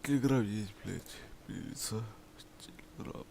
Телеграм есть, блядь, певица. Телеграм.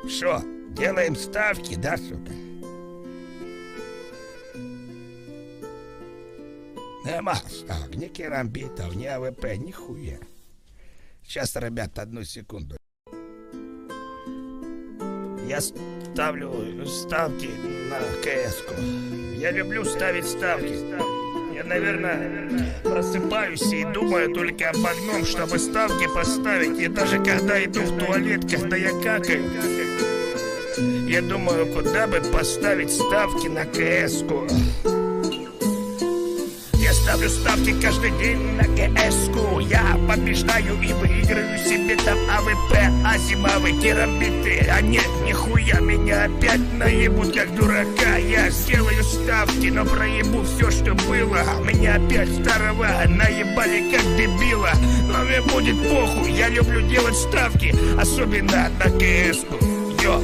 Шо, делаем ставки, да, сука? Нема ставок, ни керамбитов, ни АВП, нихуя. Сейчас, ребят, одну секунду. Я ставлю ставки на КС-ку. Я люблю ставить ставки. Я, наверное, просыпаюсь и думаю только об одном, чтобы ставки поставить. И даже когда иду в туалет, когда я какаю, я думаю, куда бы поставить ставки на КС-ку. Я ставлю ставки каждый день на КС-ку. Я побеждаю и выиграю себе там АВП, азимовы, керамбиты. А нет, нихуя, меня опять наебут как дурака. Я сделаю ставки, но проебу все, что было. Меня опять старого наебали как дебила. Но мне будет похуй, я люблю делать ставки, особенно на КС-ку. Йо,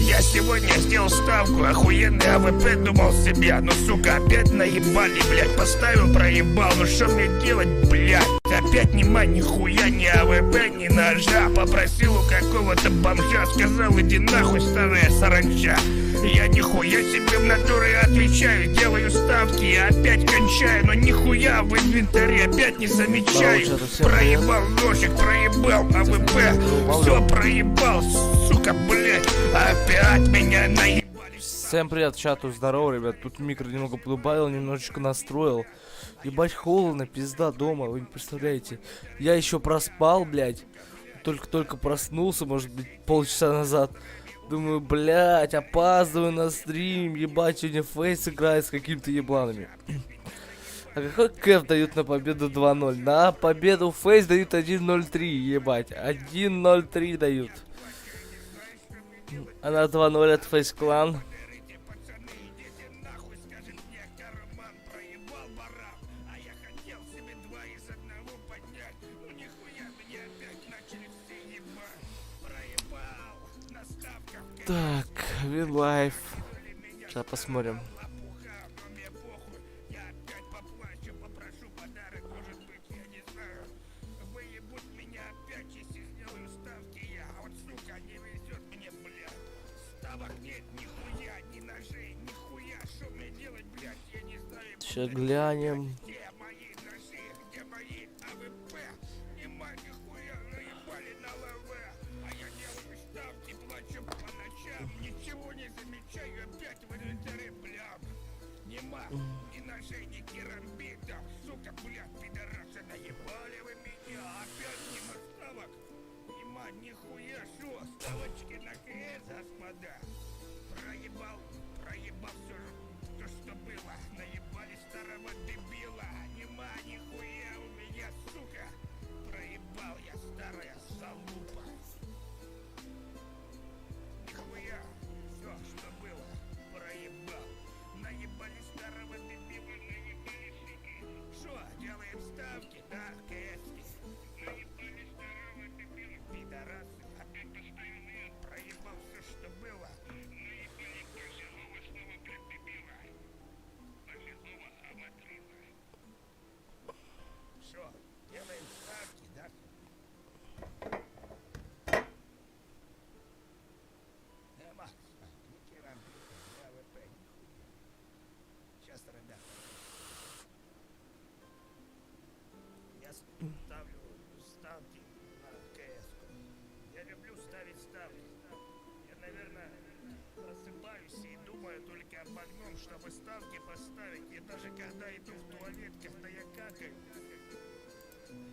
я сегодня сделал ставку, охуенный АВП, думал себя. Ну, сука, опять наебали, блядь, поставил, проебал. Ну, что мне делать, блядь? Опять нема нихуя, ни АВП, ни ножа. Попросил у какого-то бомжа, сказал, иди нахуй, старая саранча. Я нихуя себе в натуре отвечаю, делаю ставки и опять кончаю. Но нихуя в инвентаре опять не замечаю. Проебал ножик, проебал АВП, все проебал, сука, блядь. Опять меня наебали. Всем привет, чату, здорово, ребят. Тут микро немного подубавил, немножечко настроил. Ебать, холодно, пизда дома, вы не представляете. Я еще проспал, блядь. Только проснулся, может быть, полчаса назад. Думаю, блядь, опаздываю на стрим. Ебать, сегодня фейс играет с какими-то ебланами. А какой кэп дают на победу 2-0? На победу фейс дают 1-0-3, ебать. 1-0-3 дают. А на 2-0 это фейс клан. Так, винлайф. Сейчас посмотрим. Сейчас глянем. Чтобы ставки поставить, и даже когда иду в туалет, когда я какаю,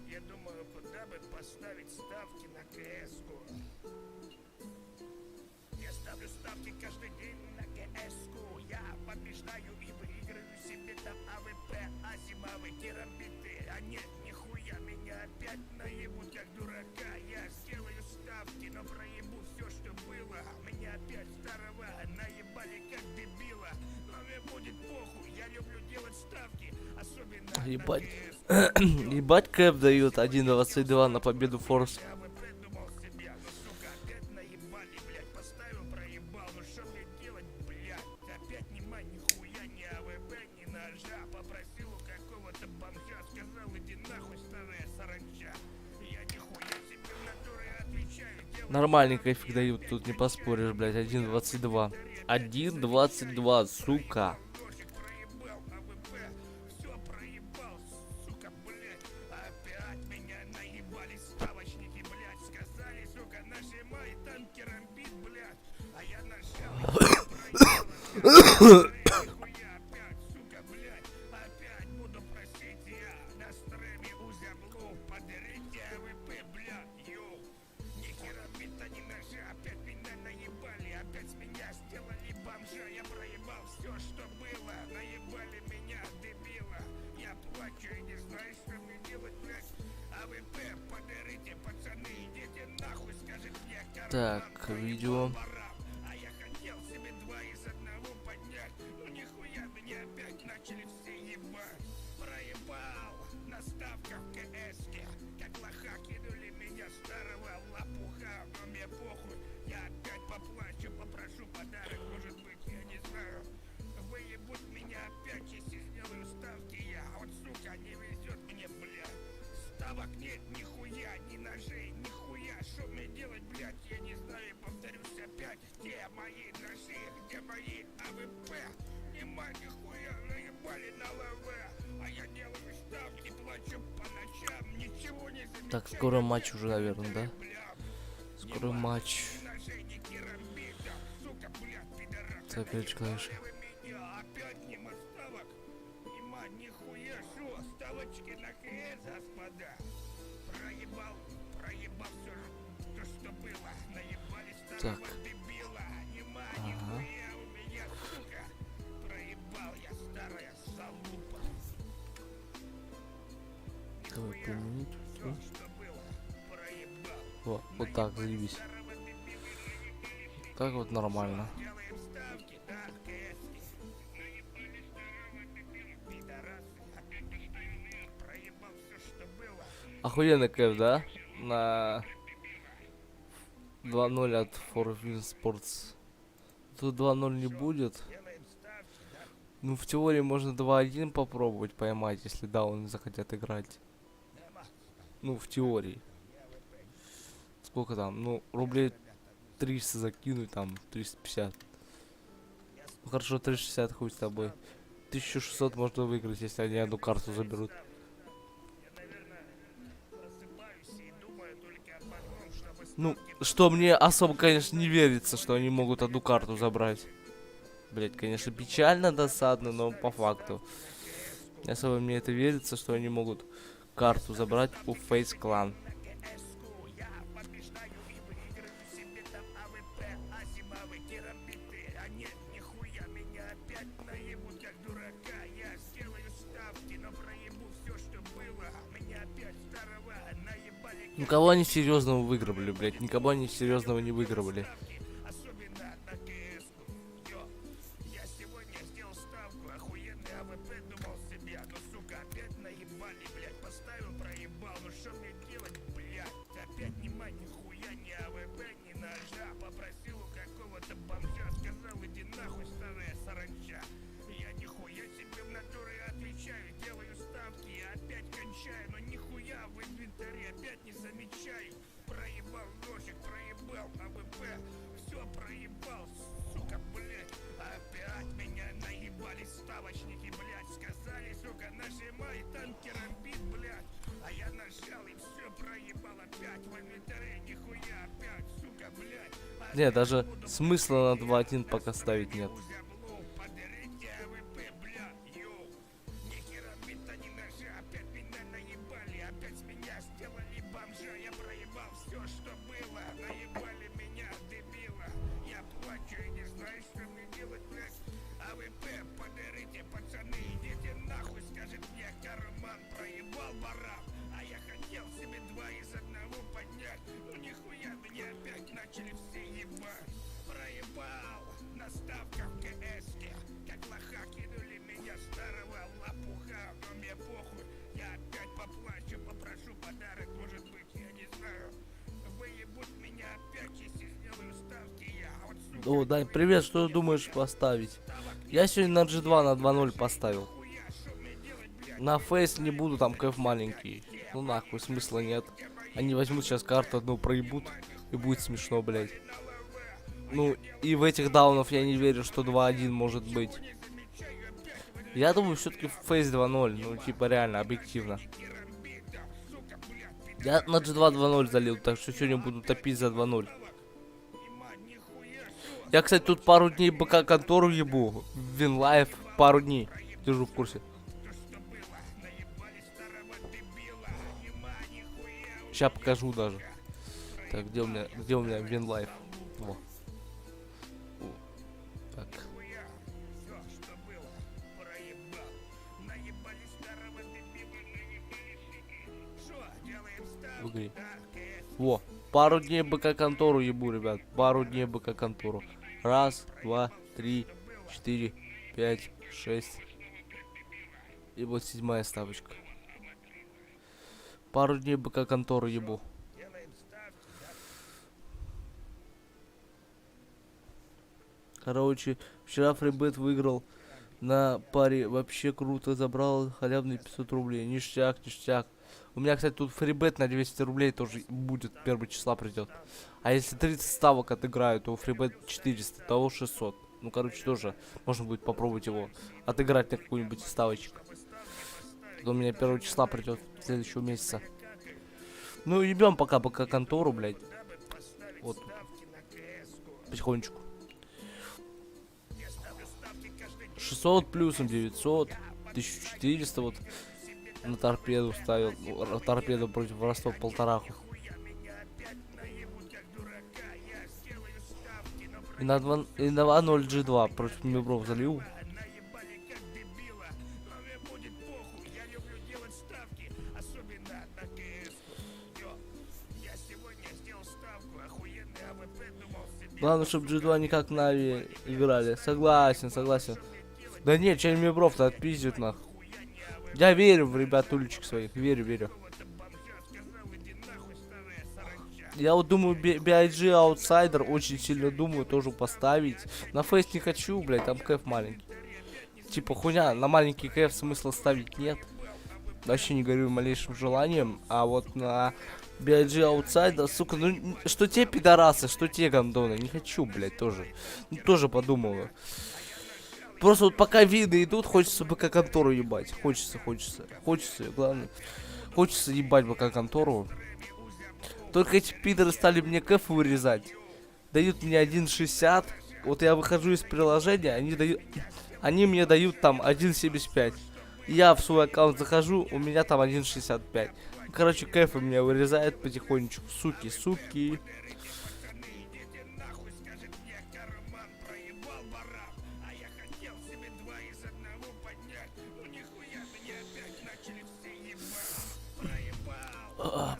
я думаю, куда бы поставить ставки на КС-ку. Я ставлю ставки каждый день на КС-ку. Я побеждаю и выиграю себе там АВП, азимовы, керамбиты. А нет, нихуя, меня опять наебут как дурака. Я сделаю ставки, но проебу все, что было. Меня опять старого наебали как дебила. Будет похуй, я люблю делать ставки, особенно Ебать. Ебать, кэп дают 1.22 на победу форс. я бы придумал себя, но сука, опять наебали, блядь, поставил, проебал, ну что мне делать, блядь, опять нема нихуя, ни АВП, ни ножа, попросил у какого-то бомжа, сказал, иди нахуй, старая саранча, я нихуя себе в натуре отвечаю, делаю. Нормальный кайфик дают, тут не поспоришь, блядь, 1.22. 1.22, сука. Проебал АВП, все проебал, сука, блядь, опять меня наебали ставочники, блядь, сказали, сука, нажимай, там керамбит, блядь, а я нажал, нихуя опять, сука, блядь, опять буду просить я на стриме у Зяблу, подарите АВП, блядь, йоу, ни керамбита, ни ножа, опять меня наебали, опять с меня сделали бомжа, я проебал все, что было, наебали меня, дебила, я плачу и не знаю, что мне делать, блядь, АВП, подарите, пацаны, идите нахуй, скажет мне, Так, видео. а я хотел себе 2 из 1 поднять, ну нихуя, меня опять начали все ебать, проебал, на ставках в КС-ке, как лоха кинули меня старого лопуха, но мне похуй, я опять поплачу, попрошу подарок, может быть, я не знаю, выебут меня опять, если сделаю ставки я, вот сука, не везет мне, блядь, ставок нет, нихуя, ни ножей, нихуя, что мне делать, блядь, я не знаю, повторюсь опять, где мои ножи, где мои АВП, нема нихуя, наебали на ЛВ, а я делаю ставки, плачу по ночам, ничего не замечаю. Так, скоро матч уже, наверное, да? Скоро матч. Ножей, ни керамбита, сука, блядь, Это опять клавиши. Опять нема ставок. Нема нихуя шо. Ставочки на КС, господа. Проебал все, что было. Наебали старого дебила. Нема нихуя у меня, сука. Проебал я, старая залупа. Давай помнить. Все, что было. Проебал. Вот так, заебись. Так вот нормально. Делаем ставки, да, КСки. Проебал все, что было. Охуенный кэф, да? На 2-0 от Esports. Тут 2-0 не будет. Делаем ставки, да. Ну, в теории можно 2-1 попробовать поймать, если дауны захотят играть. Ну, в теории. Сколько там? Ну, рублей 300 закинуть, там, 350. Ну, хорошо, 360, хуй с тобой. 1600 можно выиграть, если они одну карту заберут. Я, наверное, просыпаюсь и думаю только об одном, чтобы Ну, что мне особо, конечно, не верится, что они могут одну карту забрать. Блять, конечно, печально, досадно, но по факту. Не особо мне это верится, что они могут карту забрать у FaZe клан. я побеждаю и выиграю себе там АВП, азимовы, терабиты. А нет, нихуя, меня опять наебут как дурака. Я сделаю ставки, но проебу все, что было. Меня опять старого наебали. Никого они серьезного выигрывали, блять. Никого они серьезного не выигрывали. Особенно на КС-ку. Я сегодня сделал ставку, охуенный АВП, думал себе, но, сука, опять наебали, блядь, поставил, проебал, ну что мне делать, блядь, опять нема нихуя, ни АВП, ни ножа, попросил у какого-то бомжа, сказал, иди нахуй, старая саранча, я нихуя себе в натуре отвечаю, делаю ставки, я опять кончаю, но нихуя в инвентаре опять не замечаю, проебал ножик, проебал АВП, все проебал, сука, блядь, опять меня наебали ставочники, блядь, сказали, сука, нажимай, танки рамбит, блядь, а я нажал и все проебал опять в инвентаре, нихуя опять, сука, блядь. Не, даже смысла на 2-1 пока ставить нет. Подарите АВП, блядь, йоу. Нихера бита ни ножа, опять меня наебали, опять с меня сделали бомжа, я проебал все, что было, наебали меня, дебила, я плачу и не знаю, что мне делать, блядь. АВП, подарите, пацаны, идите нахуй, скажет мне карман, проебал баран, а я хотел себе 2 из 1 поднять, ну нихуя меня опять начали все ебать, проебал, на ставках КС-ке, как лоха кинули меня старого лопуха, но мне похуй, я опять поплачу, попрошу подарок, может быть, я не знаю, выебут меня опять, если сделаю ставки, я вот, сука, О, Дань, привет, что ты думаешь поставить? Я сегодня на G2 на 2-0 поставил. хуя, что мне делать, блядь, На FaZe не буду, там кэф маленький. Ну нахуй, смысла нет. Они возьмут сейчас карту одну, проебут, и будет смешно, блядь. Ну, и в этих даунов я не верю, что 2-1 может быть. Я думаю, все-таки FaZe 2-0, ну, типа, реально, объективно. Я на G2 2-0 залил, так что сегодня буду топить за 2-0. Я, кстати, тут пару дней БК контору ебу. Винлайф, пару дней. Держу в курсе. Сейчас покажу даже. Так, где у меня Винлайф? Во. Так. В игре. Во. Пару дней БК контору ебу, ребят. Пару дней БК контору. Раз, два, три, 4, 5, 6. И вот 7-я ставочка. Пару дней БК контору ебу. Короче, вчера фрибет выиграл на паре. Вообще круто. Забрал халявные 500 рублей. Ништяк, ништяк. У меня, кстати, тут фрибет на 200 рублей тоже будет. 1 числа придет. А если 30 ставок отыграю, то фрибет 400, того 600. Ну, короче, тоже можно будет попробовать его отыграть на какую-нибудь ставочку. У меня 1 числа придет следующего месяца. Ну, ебем пока контору, блядь. Вот. Потихонечку. 600 плюсом, 900, 1400 вот на торпеду ставил. Торпеду против Ростова полтораху. И на 2-0 G2 против MIBR залил. Главное, чтобы G2 не как NaVi играли. Согласен, согласен. Да нет, чай MIBR-то отпиздит нахуй. Я верю в ребят уличек своих. Верю, верю. Я вот думаю, BIG аутсайдер очень сильно думаю тоже поставить. На фейс не хочу, блядь, там кэф маленький. Типа хуйня, на маленький кэф смысла ставить нет. Вообще не горю малейшим желанием. А вот на BIG аутсайдер, сука, ну что те пидорасы, что те гандоны. Не хочу, блядь, тоже. Ну, тоже подумала. Просто вот пока виды идут, хочется БК контору ебать. Хочется, главное. Хочется ебать БК контору. Только эти пидоры стали мне кэф вырезать. Дают мне 1.60. Вот я выхожу из приложения, они мне дают там 1.75. Я в свой аккаунт захожу, у меня там 1.65. Короче, кэфы меня вырезают потихонечку. Суки.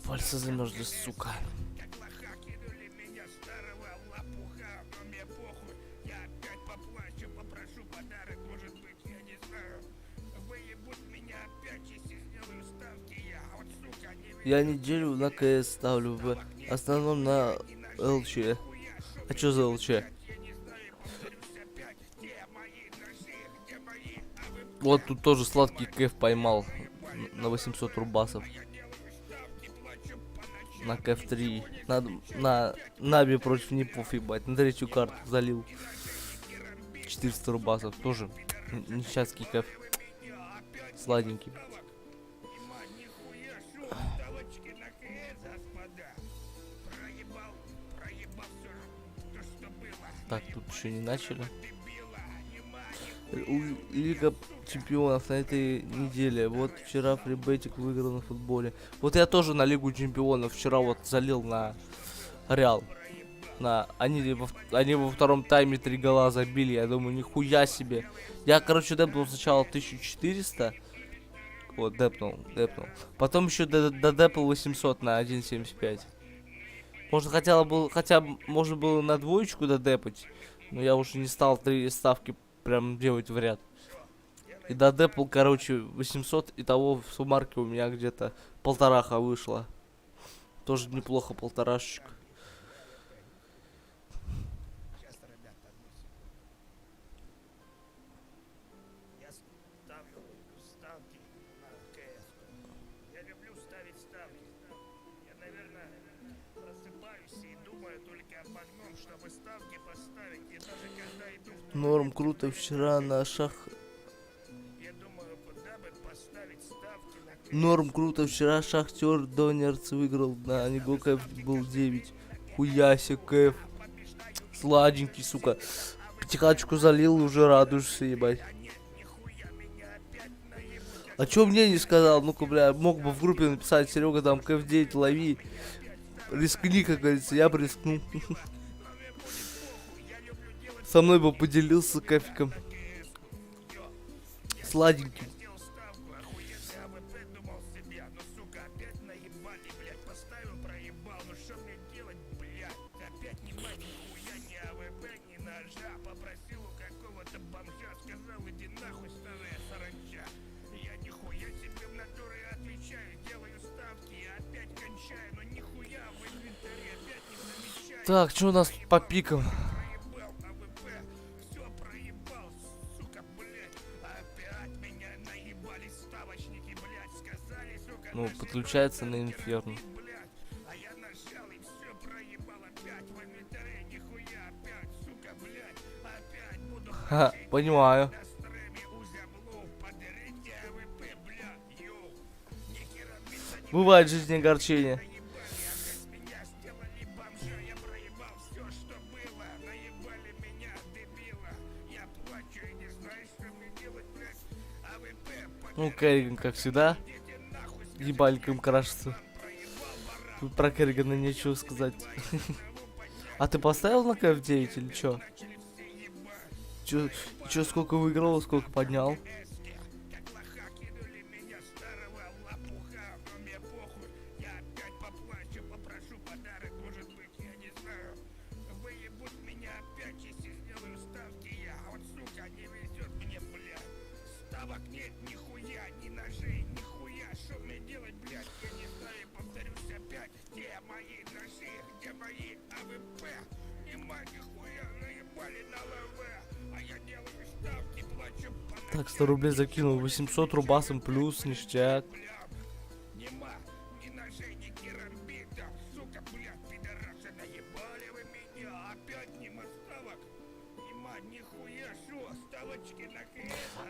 Пальцы замерзли, сука. Я неделю на КС ставлю, в основном на ЛЧ. А чё за ЛЧ? Вот тут тоже сладкий кэф поймал на 800 рубасов. На кэф 3. На NaVi против Нипов, ебать. На третью карту залил. 400 рубасов. Тоже несчастный кэф. Сладенький. Так, тут еще не начали. Лига чемпионов на этой неделе. Вот вчера фрибетик выиграл на футболе. Вот я тоже на Лигу чемпионов вчера вот залил на Реал. Они во втором тайме 3 гола забили. Я думаю, нихуя себе. Я, короче, депнул сначала 1400. Вот, депнул. Потом еще додепал 800 на 1.75. Может, можно было на двоечку додепать. Но я уже не стал 3 ставки прям делать в ряд. И додепал, короче, 800. И того в суммарке у меня где-то полтораха вышло. Тоже неплохо, полторашечка. Норм круто вчера на шах. Норм круто вчера Шахтер Донерц выиграл. На него кэф был 9. Хуяся кэф. Сладенький, сука. Потихонечку залил, уже радуешься, ебать. А чё мне не сказал? Ну-ка, бля, мог бы в группе написать: Серега, там кэф 9 лови. Рискни, как говорится, я бы рискнул. Со мной бы поделился кэфиком. Сладенький. Так, что у нас по пикам? Ну, подключается на Инферно. Ха, понимаю. Бывает в жизни огорчение. Ну, Керриган, как всегда, ебальком крашится. Тут про Керригана нечего сказать. А ты поставил на КФ9 или чё? Чё, сколько выиграл, сколько поднял? Так, 100 рублей закинул, 800 рубасом плюс, ништяк.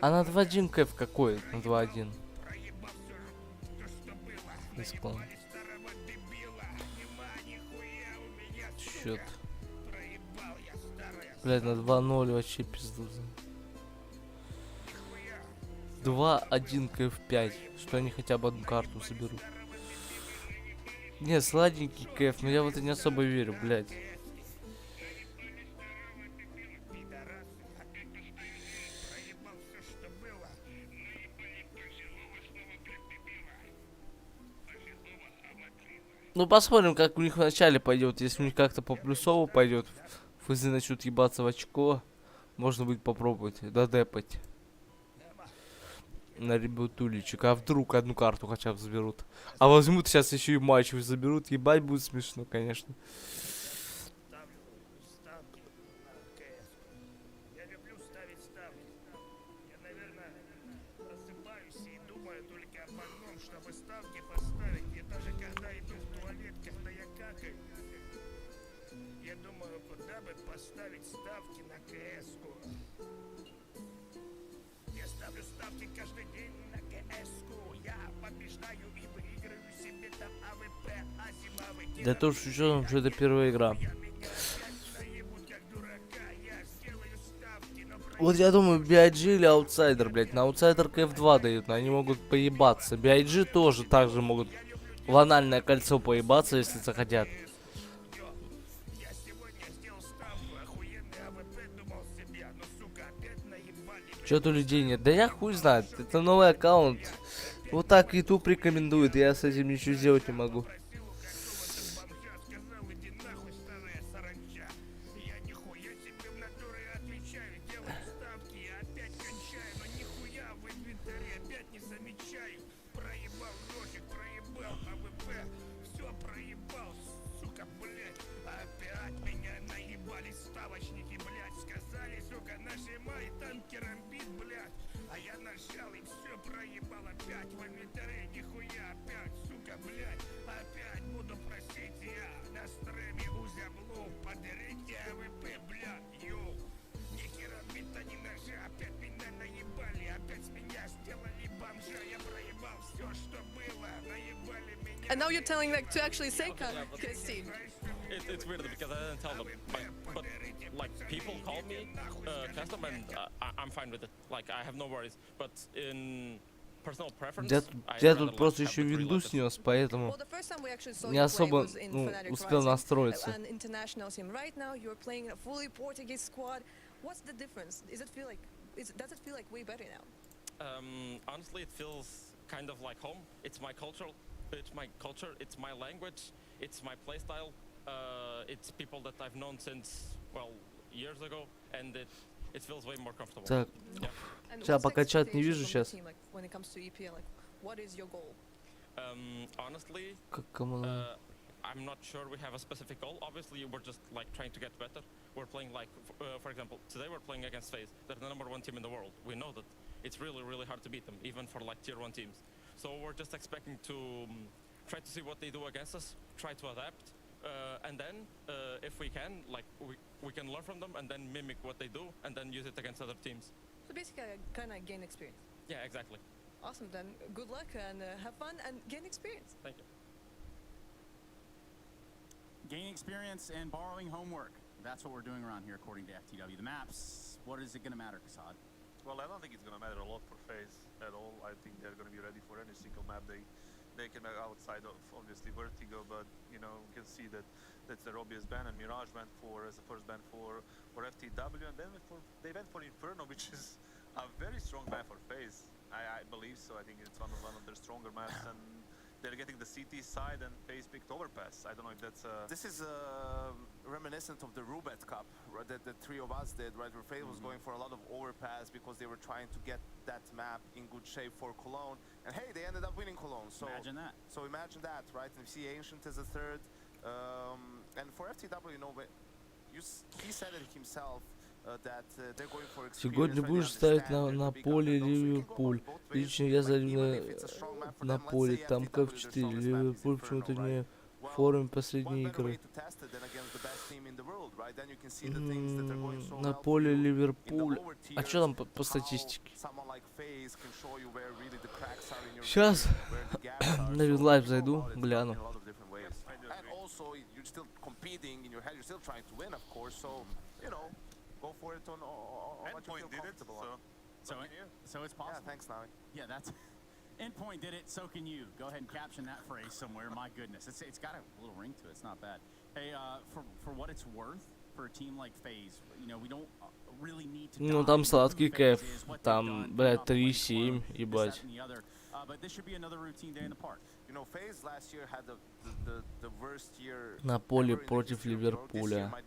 А на 2-1 кэф какой? На 2-1. Счет. Блядь, на 2-0 вообще пизду. 2-1 КФ5. Что они хотя бы одну карту соберут. Не, сладенький КФ, но я в это не особо верю, блядь. Ну посмотрим, как у них в начале пойдет. Если у них как-то по плюсову пойдет, фазы начнут ебаться в очко, можно будет попробовать додепать на ребятулечек. А вдруг одну карту хотя бы заберут? А возьмут сейчас еще и матч заберут. Ебать, будет смешно, конечно. Поставить ставки на КС-ку. Я ставлю ставки каждый день на КС-ку. Я побеждаю и выиграю себе там АВП, а зимовые. Да то, что это первая игра. Вот я думаю, BIG или аутсайдер, блять. На аутсайдер КФ2 дают, но они могут поебаться. BIG тоже так же могут в анальное кольцо поебаться, если захотят. Чё-то людей нет. Да я хуй знает. Это новый аккаунт. Вот так YouTube рекомендует. Я с этим ничего сделать не могу. And now you're telling like to actually say Christine. It's weird because I didn't tell them, but like people call me custom and I'm fine with it. Like I have no worries. But in personal preference, я тут просто еще винду снес, поэтому не особо успел настроиться. What's the difference? Does it feel like way better now? Honestly, it feels kind of like home. It's my culture, it's my language, it's my playstyle. It's people that I've known since, well, years ago, and it feels way more comfortable. Так, сейчас пока чат не вижу сейчас. Honestly, I'm not sure we have a specific goal. Obviously, we're just like trying to get better. We're playing like, for example, today we're playing against FaZe. They're the #1 team in the world. We know that it's really, really hard to beat them, even for like tier 1 teams. So we're just expecting to try to see what they do against us, try to adapt, and then if we can, like we can learn from them and then mimic what they do and then use it against other teams. So basically, kind of gain experience. Yeah, exactly. Awesome. Then good luck and have fun and gain experience. Thank you. Gain experience and borrowing homework. That's what we're doing around here, according to FTW. The maps. What is it going to matter, Kasad? Well, I don't think it's gonna matter a lot for FaZe at all. I think they're gonna be ready for any single map they can make outside of obviously Vertigo, but you know you can see that that's their obvious ban, and Mirage went for as the first ban for FTW, and then they went for Inferno, which is a very strong ban for FaZe. I believe so. I think it's one of their stronger maps, and they're getting the CT side, and FaZe picked Overpass. I don't know if that's This is reminiscent of the Rubet Cup, right, that the three of us did, right, where FaZe was going for a lot of Overpass because they were trying to get that map in good shape for Cologne, and hey, they ended up winning Cologne. So Imagine that. So imagine that, right? And we see Ancient as a third, and for FTW, you know, he said it himself. Сегодня будешь ставить на поле Ливерпуль. Лично я залил на поле, там КФ4. Ливерпуль почему-то не в форме последней игры. На поле Ливерпуль. А что там по статистике? Сейчас на Лайв зайду, гляну. Go for it on what you feel comfortable on. So it's possible. Yeah, thanks, NaVi. Yeah, that's EndPoint did it. So can you. Go ahead and caption that phrase somewhere. My goodness, it's got a little ring to it. It's not bad. Hey, for what it's worth, for a team like FaZe, you know, we don't really need to. Ну там сладкий кайф, там, блядь, 3-7, ебать. But this should be another routine day in the park. You know, FaZe last year had the worst year на поле против Ливерпуля. I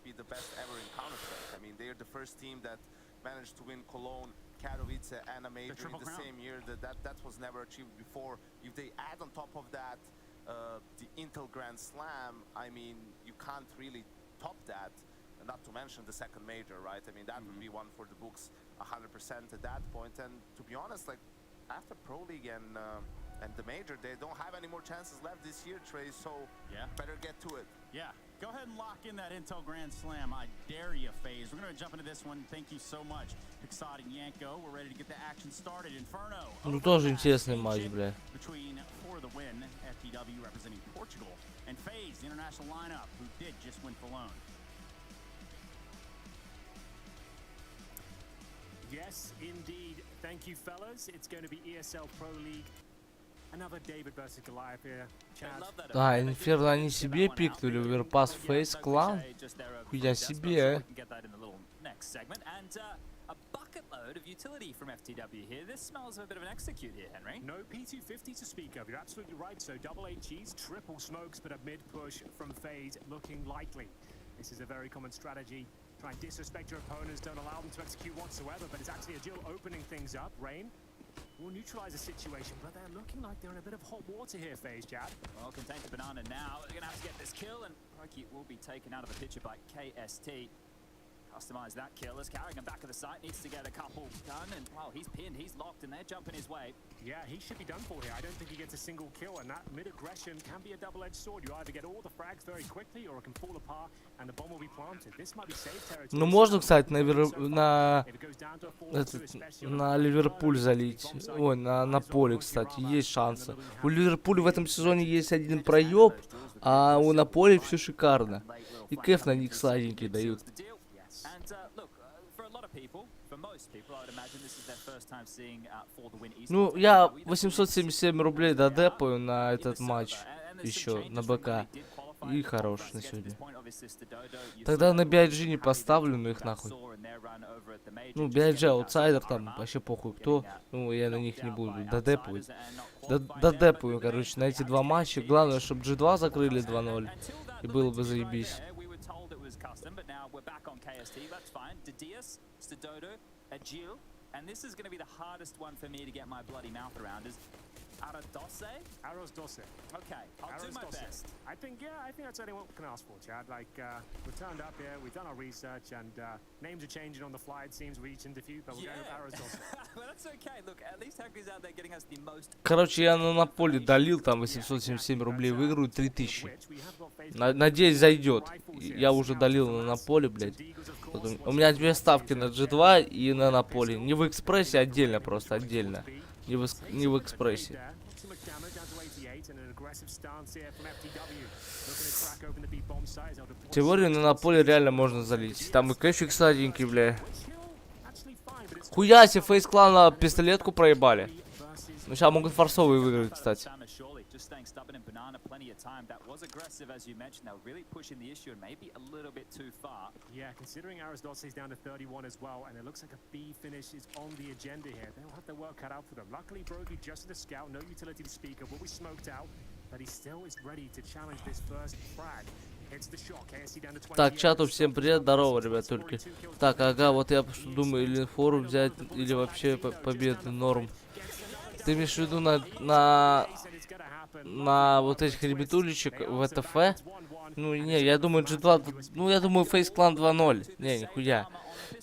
mean, they're the first team that managed to win Cologne, Katowice, and a major in the same year. That was never achieved before. If they add on top of that the Intel Grand Slam, I mean, you can't really top that. Not to mention the second major, right? I mean, that would be one for the books 100% at that point. And to be honest, like after Pro League and the major, they don't have any more chances left this year, Trey. So yeah, better get to it. Yeah, go ahead and lock in that Intel Grand Slam. I dare you, FaZe. We're gonna jump into this one. Thank you so much, Pixod and Yanko. We're ready to get the action started. Inferno. Ну тоже интересный матч, бля. Between for the win, FTW representing Portugal, and FaZe, the international lineup, who did just win Cologne. Yes, indeed. Thank you, fellas. It's going to be ESL Pro League. Another David versus Goliath here. Chad. Да, Инферно они себе пикнули, Overpass, FaZe, клан. Хуя себе. A bucket load of utility from FTW here. This smells of a bit of an execute here, Henry. No P250 to speak of. You're absolutely right. So double HGs, triple smokes, but a mid push from FaZe looking likely. This is a very common strategy. Try and disrespect your opponents, don't allow them to execute whatsoever, but it's actually a Jill opening things up. Rain will neutralize the situation, but they're looking like they're in a bit of hot water here, FaZe, Chad. Well, contain the banana now. They're going to have to get this kill, and Roki will be taken out of the picture by KST. Customize that kill as carrying him back to the site, needs to get a couple done, and well, he's pinned, he's locked, and they're jumping his way. Yeah, he should be done for here. I don't think he gets a single kill, and that mid-aggression can be a double-edged sword. You either get all the frags very quickly, or it can fall apart, and the bomb will be planted. This might be safe territory. Ну можно, кстати, на Ливерпуль залить. Ой, на поле, кстати, есть шансы. У Ливерпуля в этом сезоне есть один проеб, а у на поле все шикарно. И кэф на них сладенький дают. Ну, я 877 рублей додепаю на этот матч еще, на БК. И хорош на сегодня. Тогда на BIG не поставлю, но их нахуй. Ну, BIG аутсайдер, там вообще похуй кто. Ну, я на них не буду додепывать. Додепаю, короче, на эти два матча. Главное, чтобы G2 закрыли 2-0. И было бы заебись. And this is going to be the hardest one for me to get my bloody mouth around is Aradose? Aradose. Okay, I'll do my best. I think that's anyone can ask for, Chad. Like, we've turned up here, we've done our research, and names are changing on the fly, it seems, with each interview, but we're going with Aradose. Well, that's okay. Look, at least Henry's out there getting us the most... Короче, я на поле долил, там 877 рублей выиграю, 3000. Надеюсь, зайдет. Я уже долил на поле, блядь. У меня две ставки на G2 и на поле. Не в экспрессе, отдельно просто, отдельно. Не в экспрессе. В теории на поле реально можно залить. Там и кэшик сладенький, бля. Хуяси, фейс клана пистолетку проебали. Ну сейчас могут форсовые выиграть, кстати. Just staying stubborn and Banana plenty of time. That was aggressive, as you mentioned. They were really pushing the issue and maybe a little bit too far. Yeah, considering Arisdot's down to 31 as well, and it looks like a B finish is on the agenda here. They'll have their work cut out for them. Luckily, Brogy just a scout, no utility to speak of, will be smoked out, but he still is ready to challenge this first frag. Так, чату всем привет, здорово, ребят, только. Так, ага, вот я думаю, или фору взять, или вообще победу норм. Ты имеешь в виду на вот этих ребятулечек в ВТФ? Ну, не, я думаю, G2, ну, я думаю, Фейс Клан 2.0. Не, нихуя.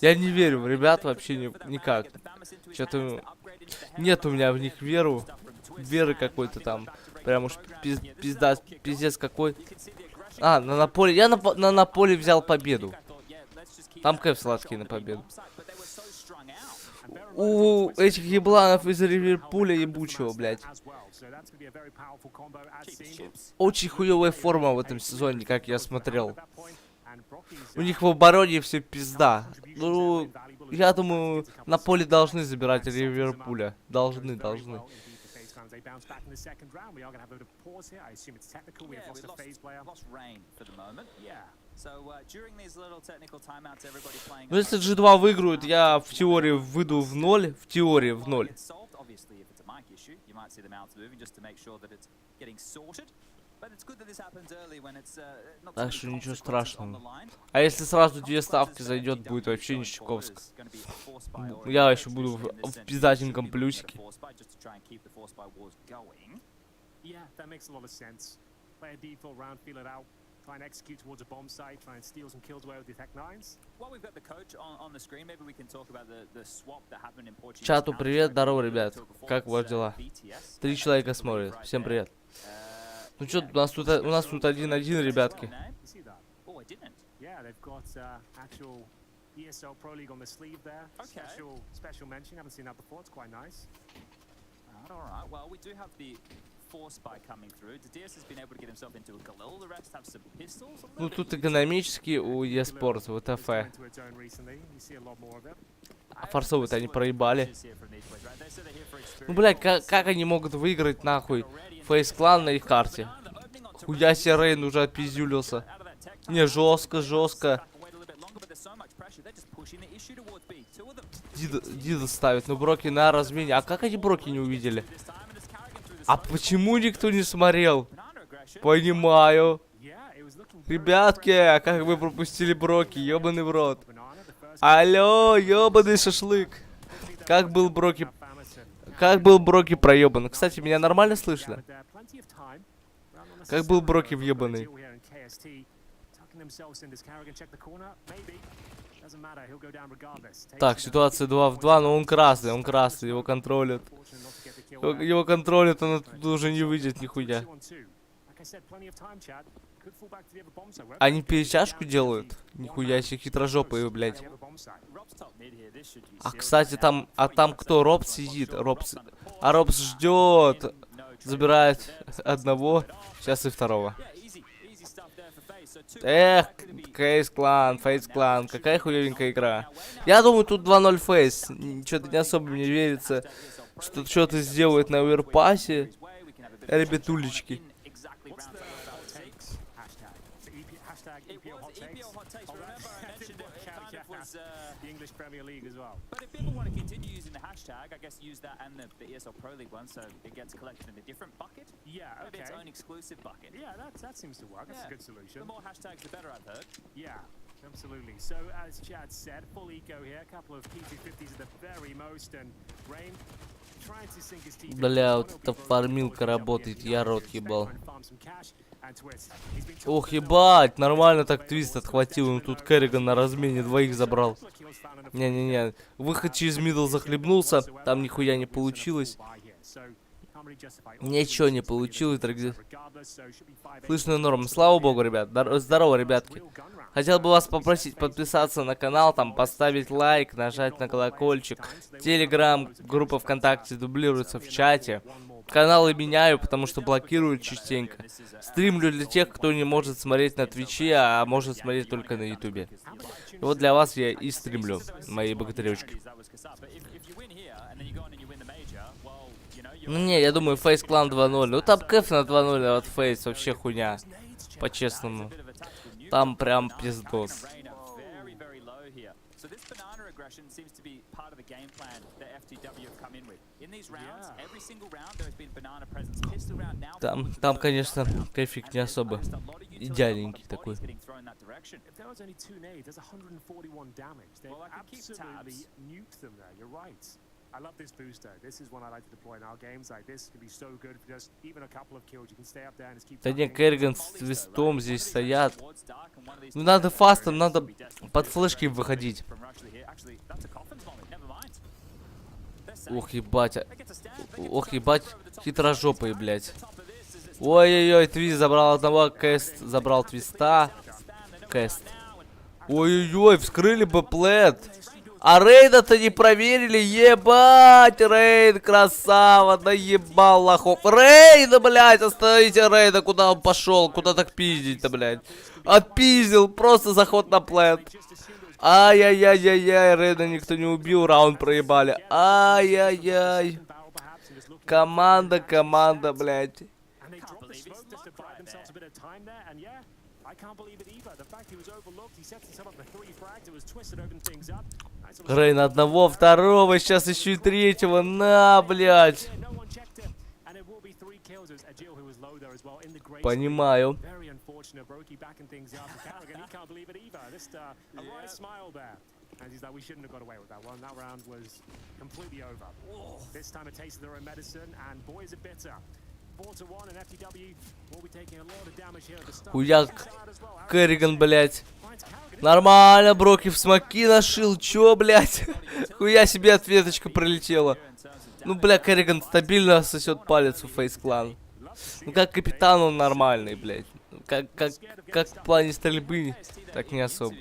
Я не верю в ребят вообще никак. Что-то нет у меня в них веры какой-то там. Прям уж пиздец какой. А, на поле. Я на поле взял победу. Там кэф сладкий на победу. У этих ебланов из Ливерпуля ебучего, блядь. Очень хуевая форма в этом сезоне, как я смотрел. У них в обороне все пизда. Ну, я думаю, на поле должны забирать Ливерпуля. Должны. They bounce back in the second round. We are going to have a bit of pause here. I assume it's technical. We have lost a FaZe player. Lost rain for the moment. Yeah. So during these little technical timeouts, everybody playing. Ну, если G2 выиграют, я в теории выйду в ноль. В теории в ноль. Obviously, if it's a mic issue, you might see them out moving just to make sure that it's getting sorted. Так что ничего страшного. А если сразу две ставки зайдет, будет вообще нищековско. Я еще буду в пиздатеньком плюсике. Чату привет, здорово, ребят. Как у вас дела? 3 человека смотрят. Всем привет. Ну что, у нас тут 1-1, ребятки. Ну тут экономически у Esports, ВТФ. А форсовые-то они проебали. Ну, блядь, как они могут выиграть, нахуй, Фейс Клан на их карте? Хуя себе, Рейн уже отпиздюлился. Не, жестко. Дида ставит, ну Броки на размене. А как они Броки не увидели? А почему никто не смотрел? Понимаю. Ребятки, а как вы пропустили Броки? Ёбаный в рот. Алло, ёбаный шашлык. Как был Броки проебан? Кстати, меня нормально слышно? Как был Броки въебанный? Так, ситуация 2 в 2, но он красный, его контролят. Его контролят, он оттуда уже не выйдет нихуя. Они перетяжку делают? Нихуя себе, хитрожопые, блядь. А, кстати, там кто? Робс сидит. Робс ждет. Забирает одного. Сейчас и второго. Эх, Фейс Клан. Какая хуевенькая игра. Я думаю, тут 2-0 Фейс. Что-то не особо мне верится, что что-то сделает на оверпасе. Ребятулечки. The English Premier League as well. But if people want to continue using the hashtag, I guess use that and the ESL Pro League one, so it gets collected in a different bucket. Yeah, okay. Maybe its own exclusive bucket. Yeah, that seems to work. That's a good solution. The more hashtags, the better, I've heard. Yeah, absolutely. So as Chad said, full eco here, a couple of P250s at the very most, and Rain trying to sink his teeth. Бля, вот эта фармилка работает, я рот ебал. Ох, ебать, нормально так твист отхватил, он тут Керриган на размене двоих забрал. Не-не-не, выход через мидл захлебнулся, там нихуя не получилось. Ничего не получилось, дорогие. Слышно норм. Слава богу, ребят. Здорово, ребятки. Хотел бы вас попросить подписаться на канал, там поставить лайк, нажать на колокольчик. Телеграм, группа ВКонтакте дублируется в чате. каналы меняю, потому что блокируют частенько. Стримлю для тех, кто не может смотреть на Твиче, а может смотреть только на Ютубе. И вот для вас я и стримлю мои богатырёчки. Ну не, я думаю, FaZe клан 2.0. Ну там кэф на 2.0 от FaZe вообще хуйня. По-честному. Там прям пиздос. Там, конечно, кэфик не особо идеальненький такой. I love this booster. This is one I like to deploy in our games. Like this can be so good for just even a couple of kills. You can stay up there and just keep. Да не, Керриган с твистом здесь стоят. Ну надо фастом, надо под флешки выходить. Ох, ебать. Ох, ебать. Хитрожопые, блядь. Ой-ой-ой, твист забрал одного, Кэст забрал твиста. Кэст. Ой-ой-ой, вскрыли бы плед. А рейда-то не проверили, ебать, рейд, красава, наебал лохов. Рейда, блядь, остановите рейда, куда он пошел, куда так пиздить-то, блядь. Отпиздил, просто заход на плент. Ай-яй-яй-яй-яй, рейда никто не убил, раунд проебали. Ай-яй-яй. Команда, блядь. Рейн одного, второго, сейчас еще и третьего. На, блядь. Понимаю. Хуяк. Керриган, блядь. Нормально, Броки в смоки нашил. Чё, блядь? Хуя себе ответочка пролетела. Ну, бля, Керриган стабильно сосет палец у FaZe клан. Ну, как капитан он нормальный, блядь. Как в плане стрельбы, так не особо.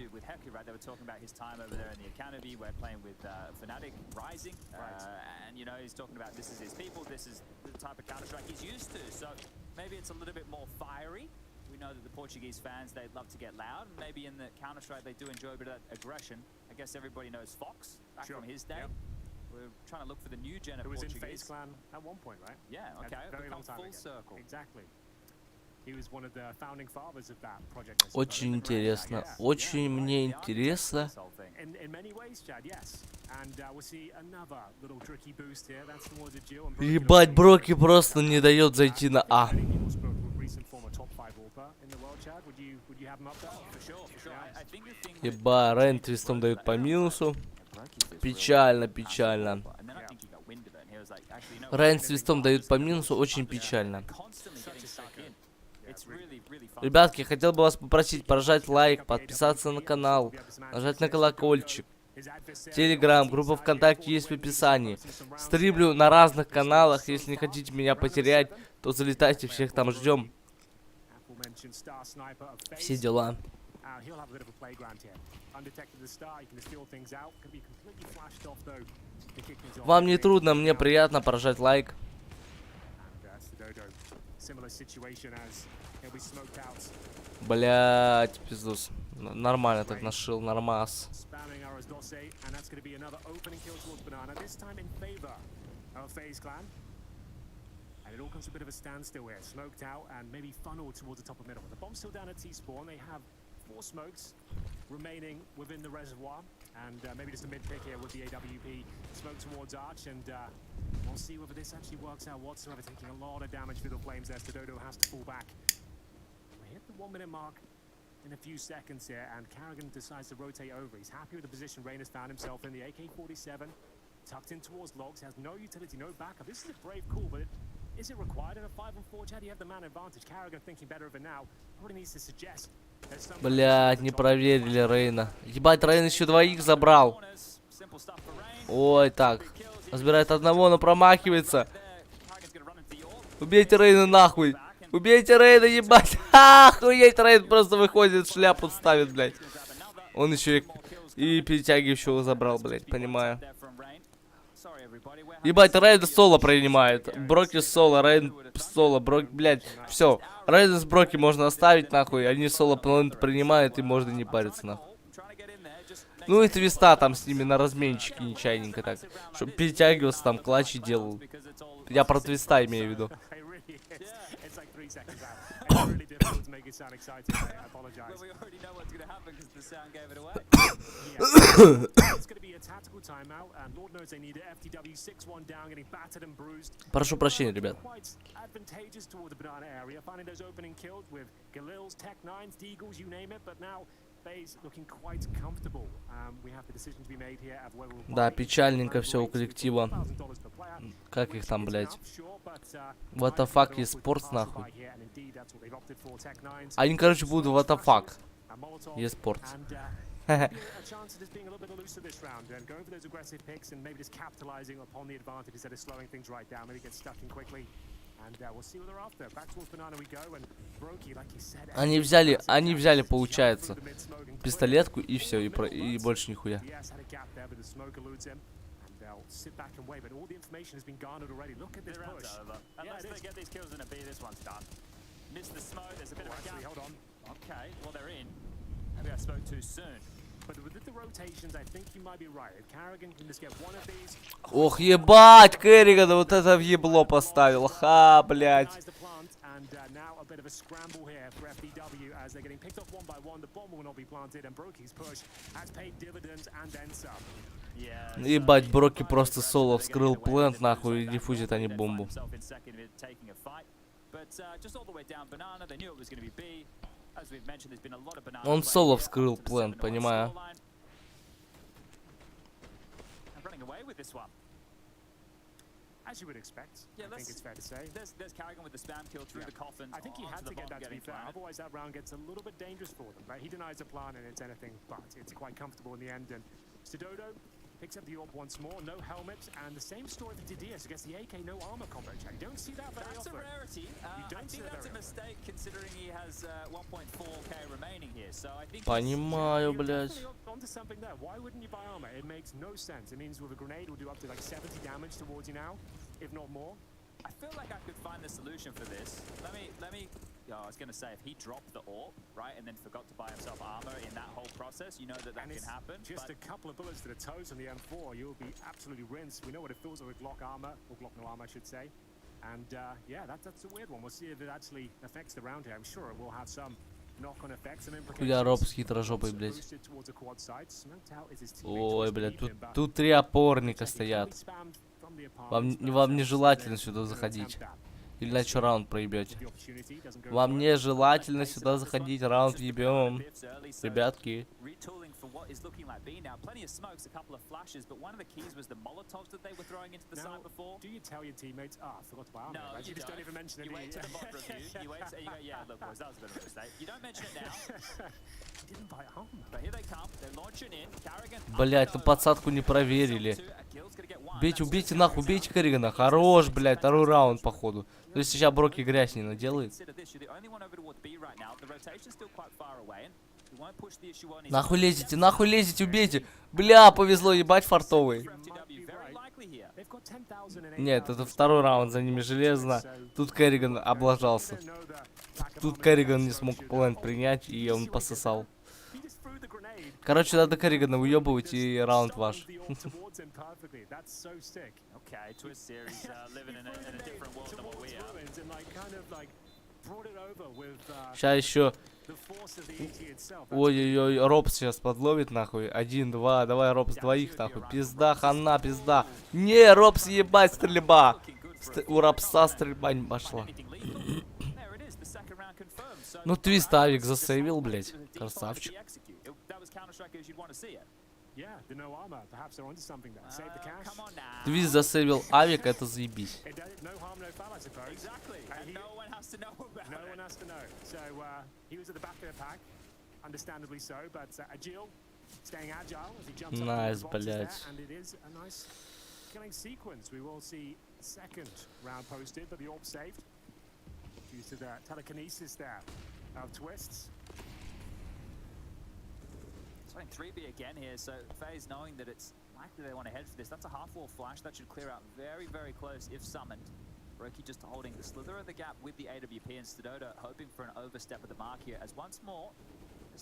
We know that the Portuguese fans, they love to get loud. Maybe in the Counter-Strike, they do enjoy a bit of that aggression. I guess everybody knows Fox back from his day. We're trying to look for the new gen of Portuguese. Who was in FaZe clan at one point, right? Yeah, okay. Very long time full ago. circle. Exactly. He was one of the founding fathers of that project. Очень интересно. Очень мне интересно. In many ways, Chad, yes. And we'll see another little tricky boost here. That's towards a Jill. Ебать, Броки просто не дает зайти на А. Еба, Рейн твистом дают по минусу. Печально, печально. Рейн с твистом дают по минусу, очень печально. Ребятки, хотел бы вас попросить прожать лайк, подписаться на канал, нажать на колокольчик. Телеграм, группа ВКонтакте есть в описании. Стримлю на разных каналах, если не хотите меня потерять, то залетайте, всех там ждем. Все дела. Вам не трудно, мне приятно прожать лайк. Блять, пиздус. Нормально так нашил, нормас. And it all comes to a bit of a standstill here. Smoked out and maybe funneled towards the top of middle. The bomb's still down at T-spawn. They have 4 smokes remaining within the reservoir. And maybe just a mid-pick here with the AWP. Smoke towards Arch. And we'll see whether this actually works out whatsoever. Taking a lot of damage through the flames there. Dodo has to fall back. We hit the 1 minute mark in a few seconds here. And Carrigan decides to rotate over. He's happy with the position Rain has found himself in. The AK-47 tucked in towards logs. Has no utility, no backup. This is a brave call, but is it required in a 5-on-4? Chad, you have the man advantage. Carrigan thinking better of it now. Probably needs to suggest. Блять, не проверили Рейна. Ебать, Рейн еще двоих забрал. Ой, так. Разбирает одного, но промахивается. Убейте Рейна нахуй. Убейте Рейна, ебать. Охуеть, Рейн просто выходит, шляпу ставит, блядь. Он еще и перетягивающего забрал, блядь, понимаю. Ебать, Рейн соло принимает. Броки соло, Рейн соло, Брок, блядь. Все. Рейн с Броки можно оставить, нахуй. Они соло планет принимают, и можно не париться, нахуй. Ну и Твиста там с ними на разменчике нечаянненько так. Чтоб перетягивался, там клатчи делал. Я про Твиста имею в виду. Really difficult to make it sound exciting. I apologize. Well, we already know what's going to happen because the sound gave it away. It's going to be a tactical timeout, and Lord knows they need it. FTW 6-1 down, getting battered and bruised. Прошу прощения, ребят. Quite advantageous toward the banana area, finding those opening kills with Galils, Tech 9s, Deagles, you name it. But now FaZe looking quite comfortable. We have the decision to be made here of whether we'll Да, печальненько все у коллектива. Как их там, блядь? What the fuck, Esports, нахуй. Они, короче, будут what the fuck. Esports. a chance at just being a little bit looser this round and going for those aggressive picks and maybe just capitalizing upon the advantage instead of slowing things right down. Maybe get stuck in quickly. And we'll see what they're after. Back towards banana we go, and Brokey, like you said, Они взяли, получается, пистолетку и все, и больше нихуя. They'll sit back and wait, but all the information has been garnered already. Look at this push. Unless they get these kills in a B, this one's done. Miss the smoke, there's a bit of a gap. Hold on. Okay, well they're in. Maybe I spoke too soon. But with the rotations, I think you might be right. If Carrigan can just get one of these. Ох, ебать, Керриган вот это в ебло поставил. Ха, блядь. And now a bit of a scramble here for FDW as they're getting picked off one by one. The bomb will not be planted, and Brokey's push has paid dividends and then some. Ебать, Броки просто соло вскрыл плент, нахуй, и диффузит они бомбу. Он соло вскрыл плент, понимаю. As you would expect, I think it's fair to say. There's Carrigan with the spam kill through the coffin. I think he had to get that, to be fair. Otherwise, that round gets a little bit dangerous for them. Right? He denies a plan, and it's anything but. It's quite comfortable in the end. And Stododo picks up the AWP once more. No helmet, and the same story for Didius against the AK. No armor combo check. You don't see that very often. That's a rarity. I think that's a mistake considering he has 1.4k remaining here. So I think. Понимаю, блядь. Onto something there. Why wouldn't you buy armor? It makes no sense. It means with a grenade, will do up to like 70 damage towards you now, if not more. I feel like I could find the solution for this. Let me. I was gonna say if he dropped the AWP, right, and then forgot to buy himself armor in that whole process, you know that can happen. Just a couple of bullets to the toes on the M4, you'll be absolutely rinsed. We know what it feels like with Glock armor, or Glock no armor, I should say. And yeah, that's a weird one. We'll see if it actually affects the round here. I'm sure it will have some knock-on effects and implications. Я роб с хитрожопой, блядь. Ой, блядь, тут три опорника стоят. Вам нежелательно сюда заходить. Или на что раунд проебете? Вам нежелательно сюда заходить, раунд ебем. Ребятки. Блять, ну подсадку не проверили. Бейте, убейте нахуй, убейте Керригана. Хорош, блять, второй раунд походу. То есть сейчас Броки грязь не наделает. Нахуй лезете, убейте. Бля, повезло, ебать фартовый. Нет, это второй раунд, за ними железно. Тут Керриган облажался. Тут Керриган не смог плент принять, и он пососал. Короче, надо Керригана уебывать, и раунд ваш. Сейчас еще. Ой-ой-ой, Робс сейчас подловит нахуй. 1-2, давай, Робс, двоих нахуй. Пизда, хана, пизда. Не, Робс, ебать, стрельба. У Робса стрельба не пошла. Ну, Твист авик засейвил, блять. Красавчик. Твист засейвил авик, это заебись. Найс, блять. Due to the telekinesis there of twists. It's playing 3B again here, so FaZe knowing that it's Likely they want to head for this. That's a half-wall flash. That should clear out very, very close if summoned. Brokey just holding the slither of the gap with the AWP and Stadoda, hoping for an overstep of the mark here. As once more,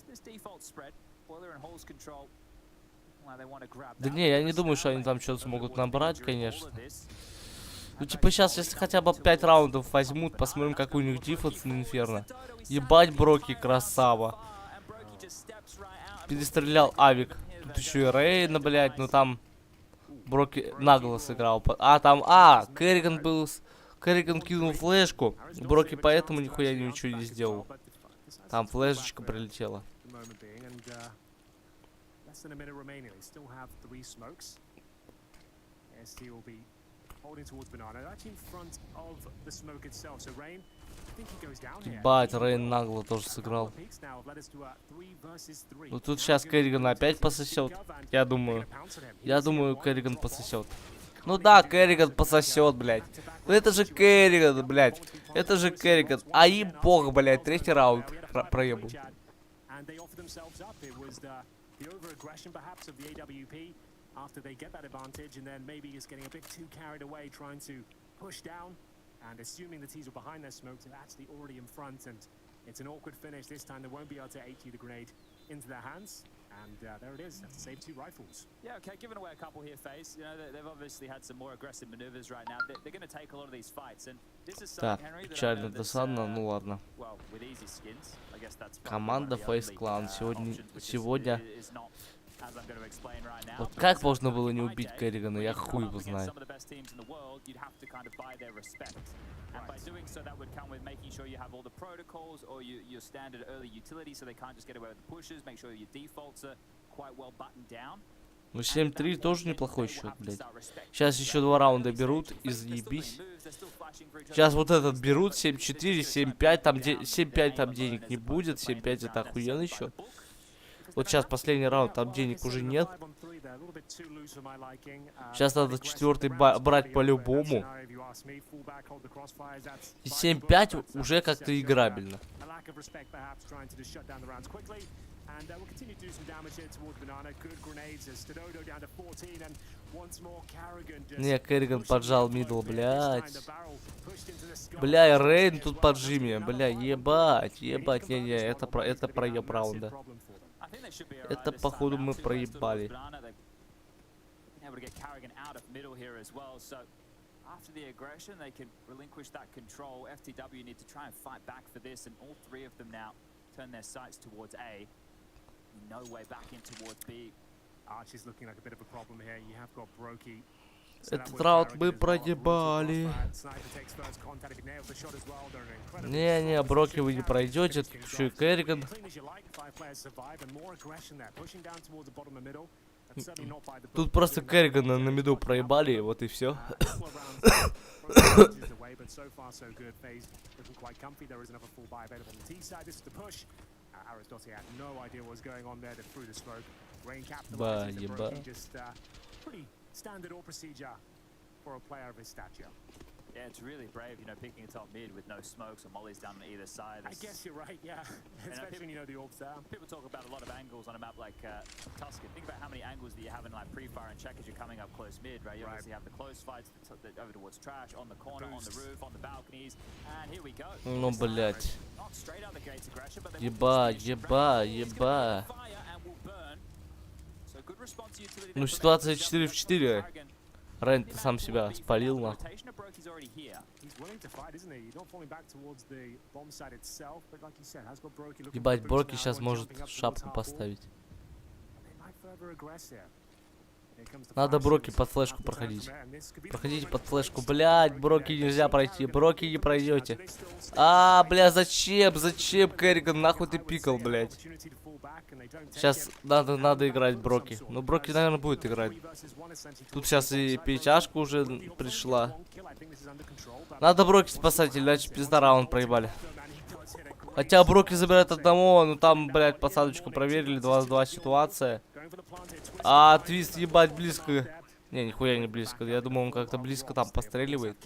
this default spread, Boiler and Hole's control. Well, they want to grab Да не, я не думаю, что они там что-то смогут набрать, конечно. Ну типа сейчас, если хотя бы 5 раундов возьмут, посмотрим, какой у них дефенс на Инферно. Ебать, Броки, красава. Перестрелял авик. Тут еще и Рейна, блядь, но там Броки нагло сыграл. Керриган был... Керриган кинул флешку. Броки поэтому нихуя ничего не сделал. Там флешечка прилетела. Ебать, Рейн нагло тоже сыграл. Ну тут сейчас Керриган опять пососет. Я думаю, Керриган пососет. Ну да, Керриган пососет, блядь. Ну это же Керриган, блядь. Это же Керриган. А им бог, блядь, третий раунд проебу. After they get that advantage, and then maybe just getting a bit too carried away, trying to push down, and assuming the T's were behind their smokes, they're actually already in front, and it's an awkward finish this time. They won't be able to HE the grenade into their hands, and there it is. That's to save 2 rifles. Yeah, okay, giving away a couple here, FaZe. You know, they've obviously had some more aggressive maneuvers right now. They're going to take a lot of these fights, and this is something, Henry, печально, досадно, ну ладно. Well, with easy skins, I guess that's Команда FaZe Clan сегодня... Вот как можно было не убить Керригана, я хуй его знаю. And by doing so, that would come with making sure you have all the protocols or your standard early utility, so they can't just get away with the pushes. Make sure your defaults are quite well buttoned down. Ну 7-3 тоже неплохой счет, блядь. Сейчас еще 2 раунда берут и заебись. Сейчас вот этот берут 7-4, 7-5, там 7-5 там денег не будет, 7-5 это охуенный счет. Вот сейчас последний раунд, там денег уже нет. Сейчас надо 4-й брать по-любому. И 7-5 уже как-то играбельно. Не, Керриган поджал мидл, блядь. Бля, и Рейн тут поджиме. Бля, ебать. Не, это проеб раунда. Это, походу, мы проебали. After the aggression, they can relinquish that control. FTW need to try and fight back for this, and all 3 of them now turn their sights towards A. No way back in towards B. Archie's looking like a bit of a problem here. You have got Brokey. Этот раунд мы проебали. Не, Броки вы не пройдете, тут еще и Керриган. Тут просто Керригана на миду проебали, вот и все. Ба, еба. Standard or procedure for a player of his stature. Yeah, it's really brave, you know, picking a top mid with no smokes or mollies down on either side. I guess you're right, yeah. Especially when you know the orbs there. People talk about a lot of angles on a map like Tuscan. Think about how many angles that you have in like pre-fire and check as you're coming up close mid, right? You obviously have the close fights over towards trash, on the corner, on the roof, on the balconies, and here we go. Ну, блять. Not straight out the gates aggression, but Еба. Ну, ситуация 4 в 4. Рейн, ты сам себя спалил, нахуй. Ебать, Броки сейчас может шапку поставить. Надо Броки под флешку проходить. Проходите под флешку. Блядь, Броки нельзя пройти. Броки не пройдете. Бля, зачем Керриган, нахуй ты пикал, блядь. Сейчас надо играть Броки. Ну, Броки, наверное, будет играть. Тут сейчас и перетяжка уже пришла. Надо Броки спасать, иначе пизда раунд проебали. Хотя Броки забирает одного, ну там, блядь, посадочку проверили, 2-2 ситуация. Твист, ебать, близко. Не, нихуя не близко. Я думаю, он как-то близко там постреливает.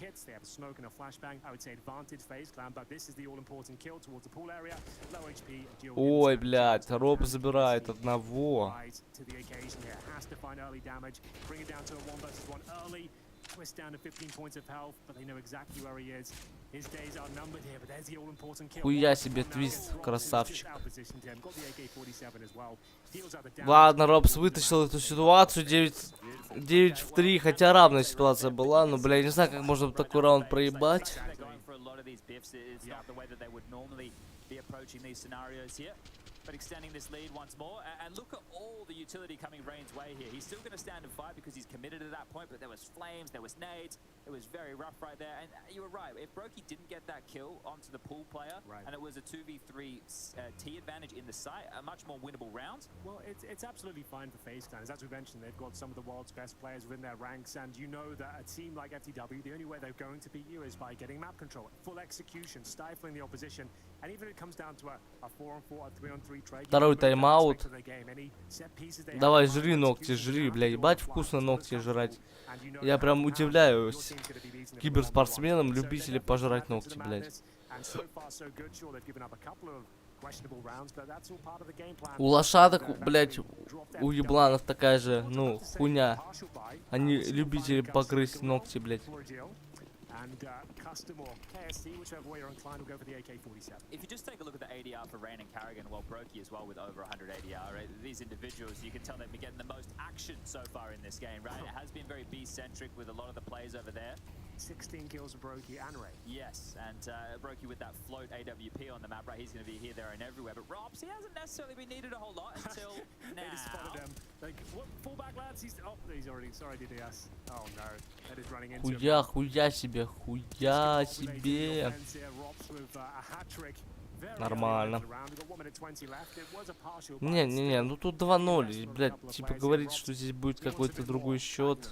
Ой, блядь, Роб забирает одного. Хуя себе твист, красавчик. Ладно, Робс вытащил эту ситуацию. 9 в 3, хотя равная ситуация была. Но, бля, я не знаю, как можно такой раунд проебать. But extending this lead once more, and look at all the utility coming Rain's way here. He's still going to stand and fight because he's committed at that point, but there was flames, there was nades, it was very rough right there, and you were right, if Brokey didn't get that kill onto the pool player, and it was a 2v3 T advantage in the site, a much more winnable round. Well, it's absolutely fine for FaZe Clan. As we mentioned, they've got some of the world's best players within their ranks, and you know that a team like FTW, the only way they're going to beat you is by getting map control, full execution, stifling the opposition, and even if it comes down to a 4-on-4, a 3-on-3 trade. Второй тайм-аут. Давай, жри ногти, жри, бля, ебать вкусно ногти жрать. Я прям удивляюсь киберспортсменам, любителям пожрать ногти, блядь. У лошадок, блядь, у ебланов такая же, ну, хуйня. Они любители погрызть ногти, блядь. Custom or KST, whichever way you're inclined, will go for the AK-47. If you just take a look at the ADR for Rain and Carrigan, well, Brokey as well with over 100 ADR, right? These individuals, you can tell they've been getting the most action so far in this game, right? It has been very B-centric with a lot of the plays over there. 16 kills for Brokey and Ray. Yes, and Brokey with that float AWP on the map, right? He's going to be here, there, and everywhere. But Robs, he hasn't necessarily been needed a whole lot until now. They just spotted him. Like, what? Fall back, lads. He's already. Sorry, DDS. Oh no, that is running into him. Хуя себе, хуя себе. Нормально. Не, ну тут 2-0, блядь, типа говорить, что здесь будет какой-то другой счет.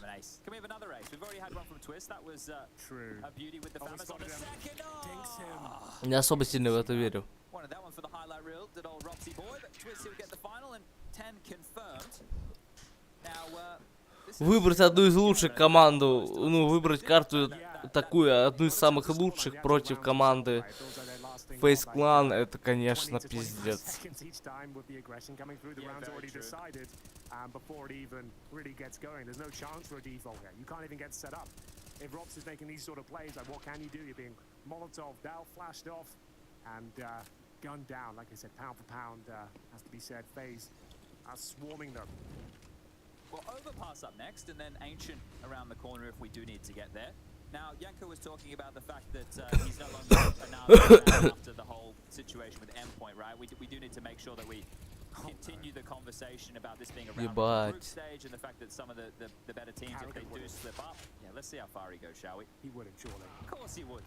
Не особо сильно в это верю. Выбрать одну из лучших команду, ну, выбрать карту такую, одну из самых лучших против команды FaZe Clan, это, конечно, пиздец. Gunned down, like I said, pound for pound, has to be said. FaZe are swarming them. Well, Overpass up next, and then Ancient around the corner if we do need to get there. Now, Yanko was talking about the fact that he's no longer an after the whole situation with EndPoint, right? We do need to make sure that we continue the conversation about this being a round of group stage and the fact that some of the better teams, if they do slip up, yeah, let's see how far he goes, shall we? He wouldn't, surely. Of course he would.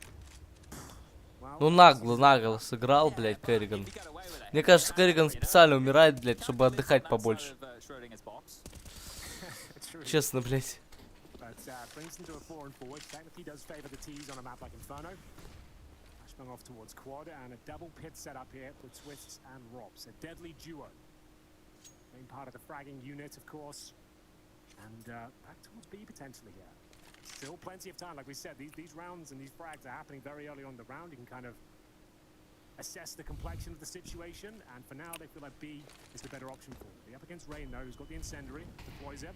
Ну нагло сыграл, блядь, Керриган. Мне кажется, Керриган специально умирает, блядь, чтобы отдыхать побольше. Честно, блядь. Off towards quad and a double pit set up here for Twists and Robs. A deadly duo. Main part of the fragging unit, of course. And back towards B potentially here. Still plenty of time. Like we said, these rounds and these frags are happening very early on in the round. You can kind of assess the complexion of the situation. And for now, they feel like B is the better option for them. They're up against Rain, though, who's got the incendiary. Deploys it.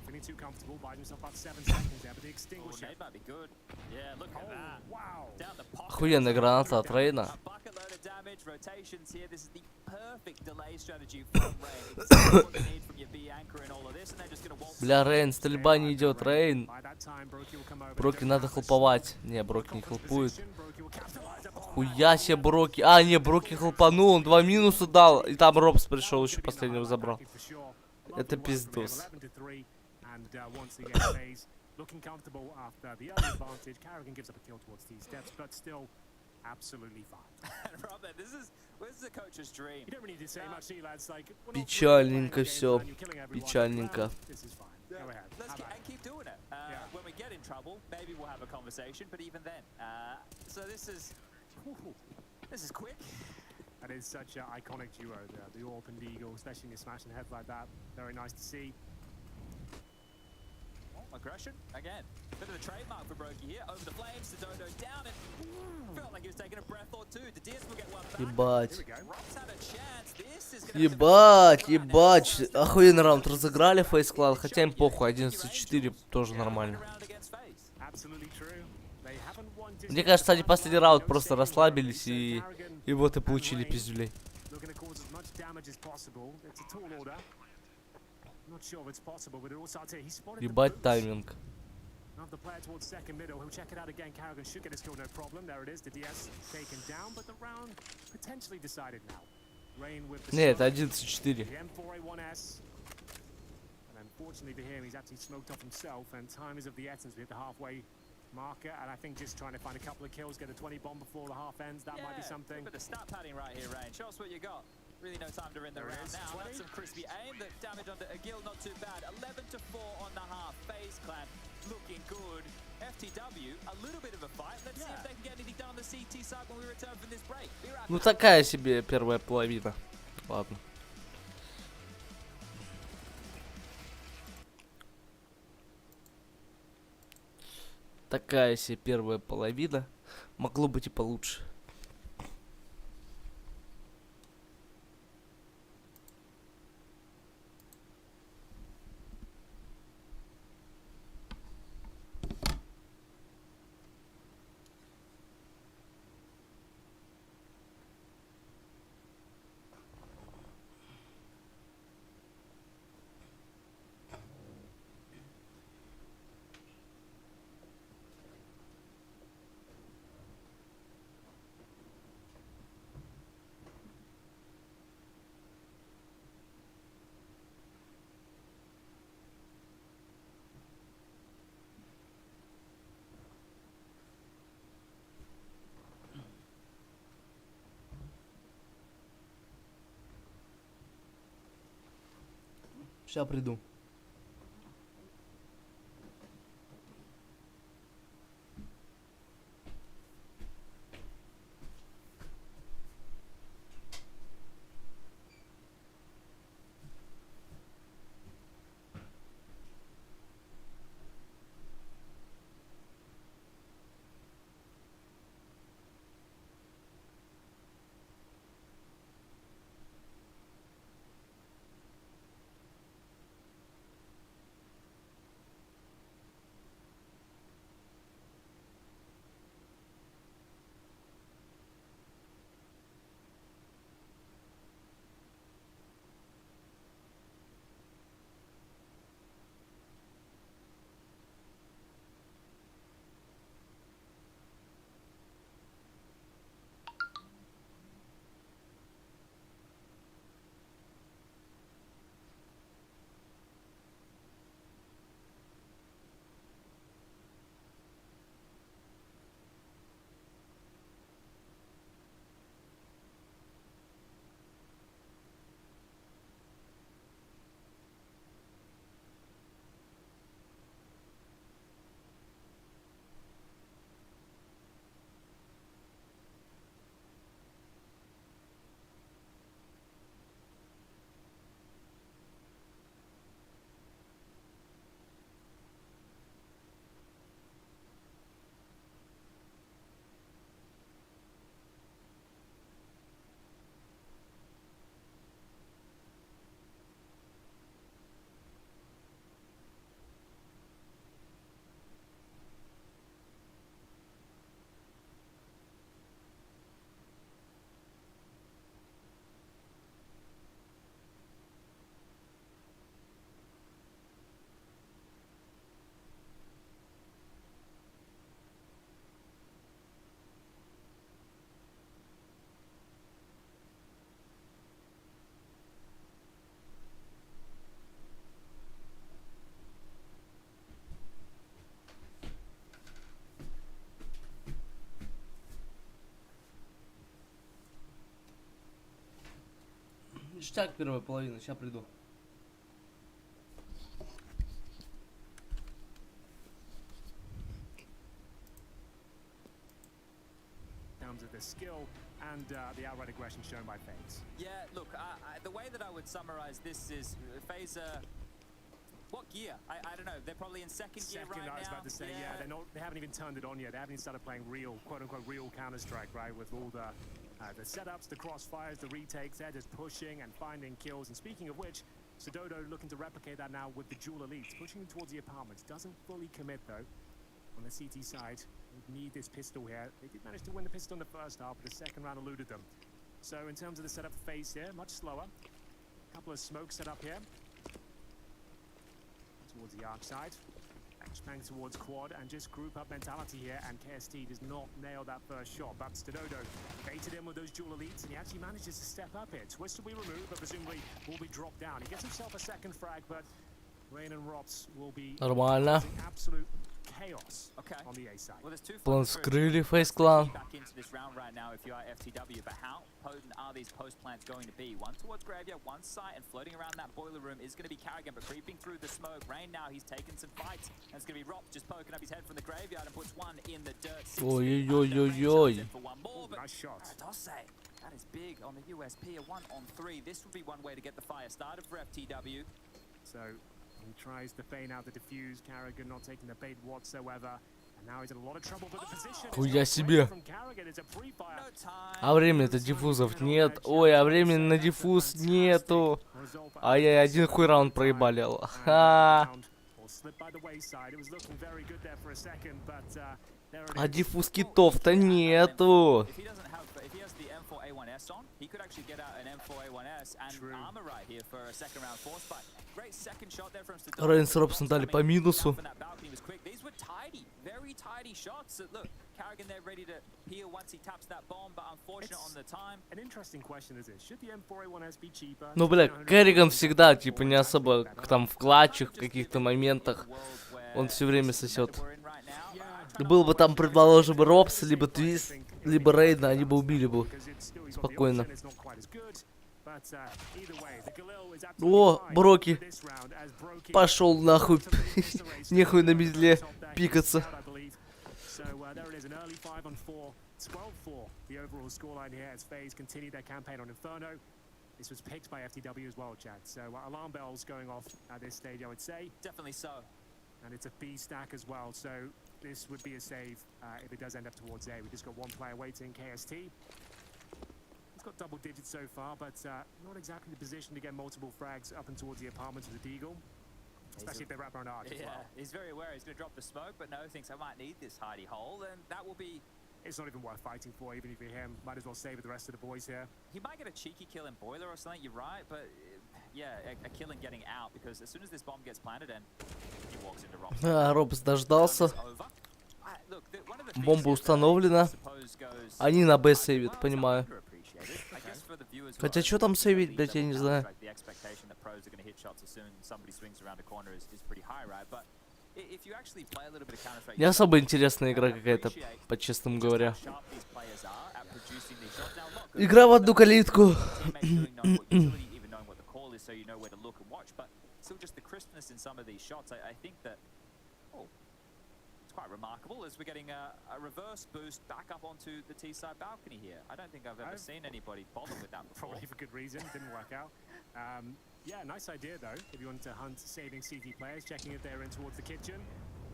Feeling too comfortable, buys himself about 7 seconds there, but the extinguisher. Oh, might be good. Yeah, look at that. Wow. Down the pocket. Охуенная граната от Рейна. A bucket load of damage, rotations here. This is the perfect delay strategy from Rain. Exactly what you need from your B anchor and all of this, and they're just gonna waltz. Бля, Рейн, стрельба не идет, Рейн. Броки надо хлоповать. Не, Броки не хлопует. Хуя себе Броки. А, не, Броки хлопанул, он 2 минуса дал. И там Робс пришел, еще последнего забрал. Это пиздос. And once again, FaZe looking comfortable after the early advantage. Carrigan gives up a kill towards these steps, but still absolutely fine. Robert, this is a coach's dream. You don't really need to say much, see, lads. Like, Печальненько все. Печальненько. This is fine. Go ahead. Let's keep doing it. When we get in trouble, maybe we'll have a conversation. But even then, so this is quick. That is such an iconic duo there. The AWP and Eagle, especially in smashing heads like that. Very nice to see. aggression again. Bit of a trademark for Brokey here. Over the flames, the Dodo down and felt like he was taking a breath or two. The DS will get one back. Ебать. Rock's had a chance. This is gonna Ебать, ебать. Охуенный раунд разыграли FaZe Clan. Хотя им похуй, 11-4 тоже нормально. Мне кажется, они последний раунд просто расслабились и вот и получили пиздюлей. Ебать тайминг. The player towards second middle, he'll check it out again. Carrigan should get his kill, no problem. There it is, the DS taken down, but the round potentially decided now. Rain with the Не, это 11-4. M4A1S. And unfortunately for him, he's actually smoked off himself, and time is of the essence. We hit the halfway marker, and I think just trying to find a couple of kills, get a 20 bomb before the half ends, that might be something. But the stat padding right here, Rain. Show us what you got. Really no time to win the round now. That's some crispy aim. The damage on the Agil not too bad. 11-4 on the half. FaZe Clan looking good. FTW, a little bit of a fight. Let's see if they can get anything done on the CT side when we return from this break. Ну такая себе первая половина. Ладно. Такая себе первая половина. Могло быть и получше. Сейчас приду. Ништяк первая половина, сейчас приду. The skill and the outright aggression shown by FaZe. Yeah, look, the way that I would summarize this is FaZe, what gear? I don't know. They're probably in second gear right now. I was about to say, yeah, they haven't even turned it on yet. They haven't even started playing real, quote-unquote, real Counter-Strike, right? With all the setups, the crossfires, the retakes, they're just pushing and finding kills. And speaking of which, Sododo looking to replicate that now with the dual elites, pushing towards the apartments. Doesn't fully commit, though. On the CT side, they need this pistol here. They did manage to win the pistol in the first half, but the second round eluded them. So in terms of the setup for FaZe here, much slower. A couple of smokes set up here. Towards the arc side. Bang towards quad and just group up mentality here, and KST does not nail that first shot, but Stododo baited in with those dual elites and he actually manages to step up here. Twist will be removed, but presumably will be dropped down. He gets himself a second frag, but Rain and Rops will be Нормально. absolute chaos on the A side. Well, there's two План скрыли, FaZe клан. back into this round right now if you are FTW, but how potent are these post plants going to be? One towards Graveyard, one side, and floating around that boiler room is going to be Carrigan, but creeping through the smoke. Rain now, he's taken some fights, and it's going to be Rops just poking up his head from the Graveyard and puts one in the dirt. Ой-ой-ой-ой-ой. Nice shot. That is big on the USP, a 1-on-3. This would be one way to get the fire started for FTW. So he tries to feign out the defuse. Carrigan not taking the bait whatsoever. And now he's in a lot of trouble, but the position Хуя себе. from Carrigan is a pre-fire. А времени-то диффузов нет. Ой, а времени на диффуз нету. Ай-яй, один хуй раунд проебали. Ха. А диффуз китов-то нету. He could actually get out an M4A1S and armor right here for a second round force fight. Great second shot there from Stododo. Рейн с Робсон дали по минусу. These were tidy, very tidy shots. Look, Carrigan there ready to heal once he taps that bomb, but unfortunate on the time. An interesting question is this: should the M4A1S be cheaper? Ну, бля, Керриган всегда, типа, не особо там в клатчах, в каких-то моментах. Он все время сосет. Был бы там, предположим, Робс, либо Твист, либо Рейна, они бы убили бы. Спокойно. О, Броки. Пошел нахуй. Нехуй на медле пикаться. This was picked by FTW as well, Chad. So alarm bells going off at this stage, I would say. Definitely so. And it's a B stack as well, so this would be a save if it does end up towards A. We just got one player waiting, KST. He's got double digits so far, but not exactly the position to get multiple frags up and towards the apartments with the Deagle. Especially if they wrap around arc as well. He's very aware he's going to drop the smoke, but no, thinks I might need this hidey hole, and that will be... It's not even worth fighting for, even if you're him. Might as well save it the rest of the boys here. He might get a cheeky kill in Boiler or something, you're right, but yeah, a kill in getting out, because as soon as this bomb gets planted in, he walks into Rob. А, Робс дождался. Бомба установлена. Они на Б сейвят, понимаю. Хотя что там сейвить, блять, я не знаю. Не особо интересная игра какая-то, по-честному говоря. Игра в одну калитку. Quite remarkable as we're getting a reverse boost back up onto the T-side balcony here. I don't think I've ever seen anybody bother with that before. Probably for good reason, didn't work out. Yeah, nice idea though, if you want to hunt saving CT players, checking if they're in towards the kitchen,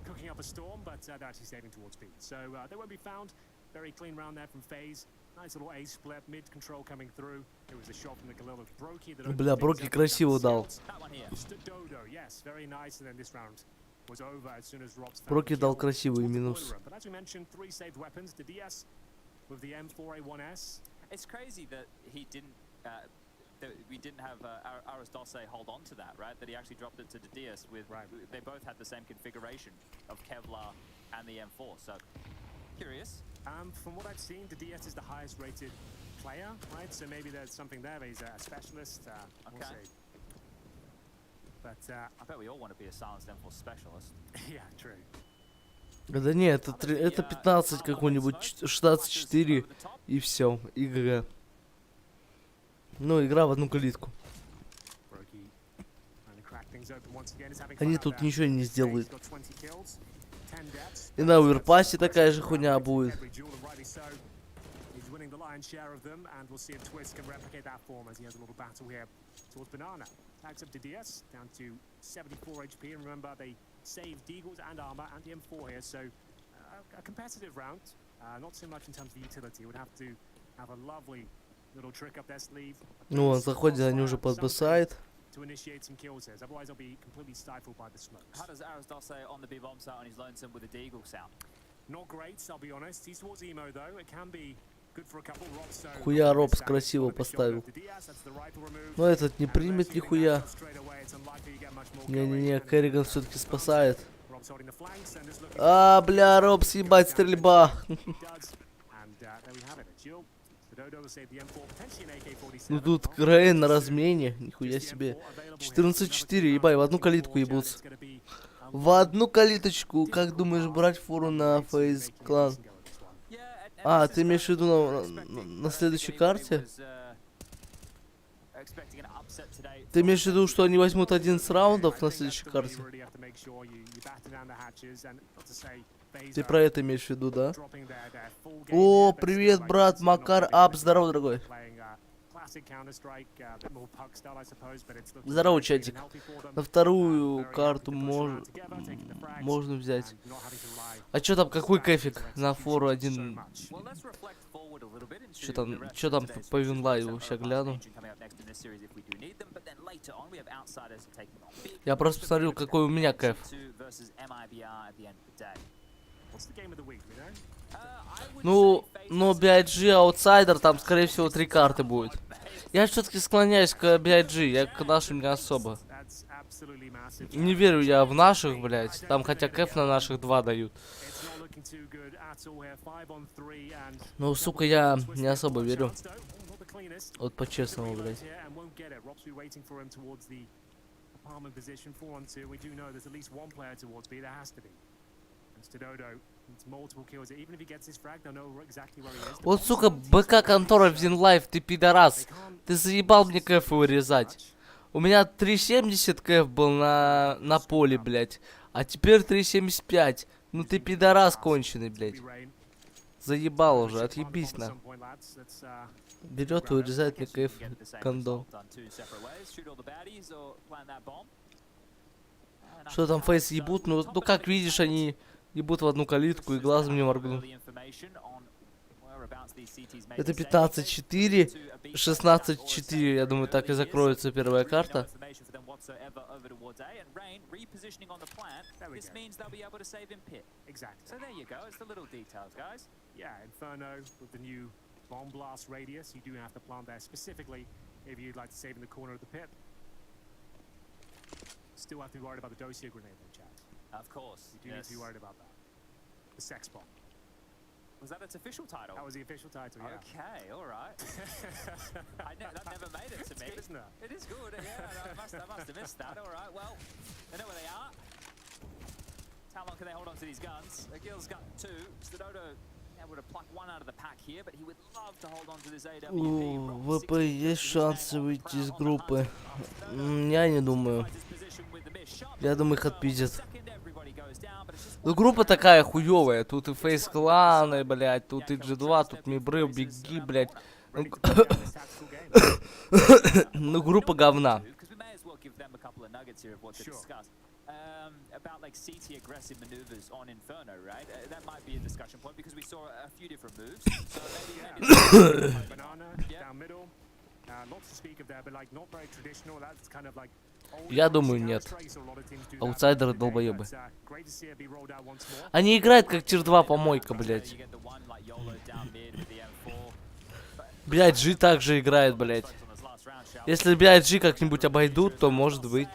cooking up a storm, but they're actually saving towards B. So they won't be found. Very clean round there from FaZe. Nice little A split, mid control coming through. It was a shot from the Galil of Brokey. Бля, Броки красиво дал. Stododo, yes, very nice, and then this round was over as soon as Rob's Броки дал красивый минус. But as we mentioned, 3 saved weapons. The DS with the M4A1S. It's crazy that he didn't. That we didn't have Aras Dulce hold on to that, right? That he actually dropped it to the DS with. Right. They both had the same configuration of Kevlar and the M4. So curious. From what I've seen, the DS is the highest rated player, right? So maybe there's something there. He's a specialist. We'll see. But I bet we all want to be a silenced M4 specialist. Yeah, true. Да не, это 15 какой-нибудь, 16-4 и все, ИГ. Ну, игра в одну калитку. Они тут ничего не сделают. И на оверпассе такая же хуйня будет. lion's share of them, and we'll see if Twist can replicate that form as he has a little battle here towards Banana. Tags up to DS, down to 74 HP, and remember they saved Deagles and armor and the M4 here, so a competitive round. Not so much in terms of utility. Would have to have a lovely little trick up their sleeve. Ну, он заходит, они уже под Б-сайд. To initiate some kills here, otherwise they'll be completely stifled by the smokes. How does Arisdal say on the B bomb site on his lonesome with a Deagle sound? Not great, I'll be honest. He's towards emo though. It can be good for a couple. Хуя Робс красиво поставил. Но этот не примет нихуя. Не-не-не, Керриган все-таки спасает. А, бля, Робс, ебать, стрельба. Ну тут Крейн на размене, нихуя себе. 14-4, ебай, в одну калитку ебутся. В одну калиточку. Как думаешь брать фору на FaZe клан? А, ты имеешь в виду на следующей карте? Ты имеешь в виду, что они возьмут 11 раундов на следующей карте? Ты про это имеешь в виду, да? О, привет, брат, Макар Ап, здорово, дорогой. Здорово, чатик. На вторую карту можно взять. А чё там, какой кэфик на фору один? Чё там по винлайву, сейчас гляну. Я просто посмотрел, какой у меня кэф. Ну, BIG аутсайдер, там, скорее всего, 3 карты будет. Я все-таки склоняюсь к BIG, я к нашим не особо. Не верю я в наших, блядь. Там хотя кэф на наших 2 дают. Ну, сука, я не особо верю. Вот по-честному, блядь. Вот, сука, БК контора в Зинлайф, ты пидорас. Ты заебал мне кэф вырезать. У меня 3.70 кэф был на поле, блядь. А теперь 3.75. Ну ты пидорас конченый, блядь. Заебал уже, отъебись на. Берет и вырезает мне кэф кондом. Что там, фейс ебут? Ну как видишь, они ебут в одну калитку и глазом не моргнут. Это 15-4, 16-4, я думаю, так и закроется первая карта. Still have to be worried about the dossier grenade though, Chad. Of course. You do need to be worried about that. The sex bomb. Was that its official title? That was the official title, yeah. Okay, alright. That never made it to me. Good, isn't it? It is good, yeah. I must have missed that. Alright, well, they know where they are. How long can they hold on to these guns? Gil's got 2. Stododo able to pluck 1 out of the pack here, but he would love to hold on to this AWP. У ВП есть шансы выйти из группы? Я не думаю. Я думаю, их отпиздят. Ну, группа такая хуёвая. Тут и FaZe кланы, блядь. Тут и G2, тут MIBR, беги, блядь. Ну, группа говна. About like CT aggressive maneuvers on Inferno, right? That might be a discussion point because we saw a few different moves. So maybe banana down middle. Lots to speak of there, but like not very traditional. That's kind of like. Я думаю, нет. Аутсайдеры долбоебы. Они играют как тир-2 помойка, блядь. BIG также играет, блядь. Если BIG как-нибудь обойдут, то может быть.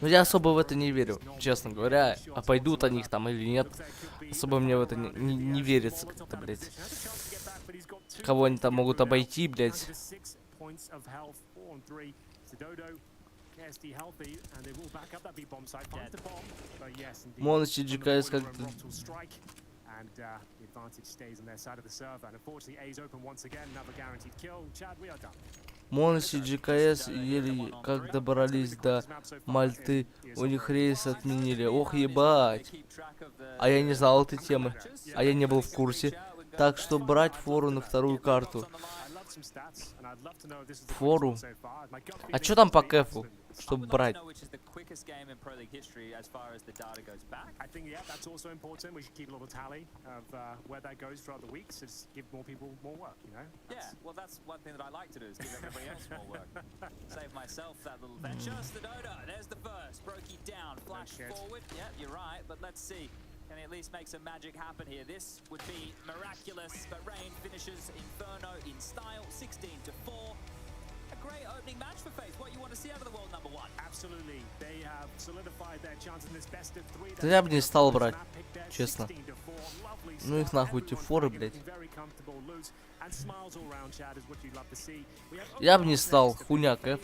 Но я особо в это не верю, честно говоря. А пойдут они их там или нет. Особо мне в это не верится как-то, блядь. Кого они там могут обойти, блядь. Моночи GKS как-то... Монси, GKS еле как добрались до Мальты. У них рейс отменили. Ох, ебать. А я не знал этой темы. А я не был в курсе. Так что брать фору на вторую карту. Фору? А что там по кэфу, чтобы брать? Which is the quickest game in Pro League history as far as the data goes back. I think, yeah, that's also important. We should keep a little tally of where that goes throughout the weeks. Just give more people more work, you know? Yeah, well, that's one thing that I like to do is give everybody else more work. Save myself that little venture. Stododa, there's the first. Brokey down, flash forward. Yeah, you're right, but let's see. Can he at least make some magic happen here? This would be miraculous, but Rain finishes Inferno in style, 16-4. A great opening match for FaZe. What you want to see out of the world number one? Absolutely. They have solidified their chance in this best of three. Да я бы не стал брать, честно. Ну их нахуй эти форы, блядь. Я бы не стал, хуйня кэф.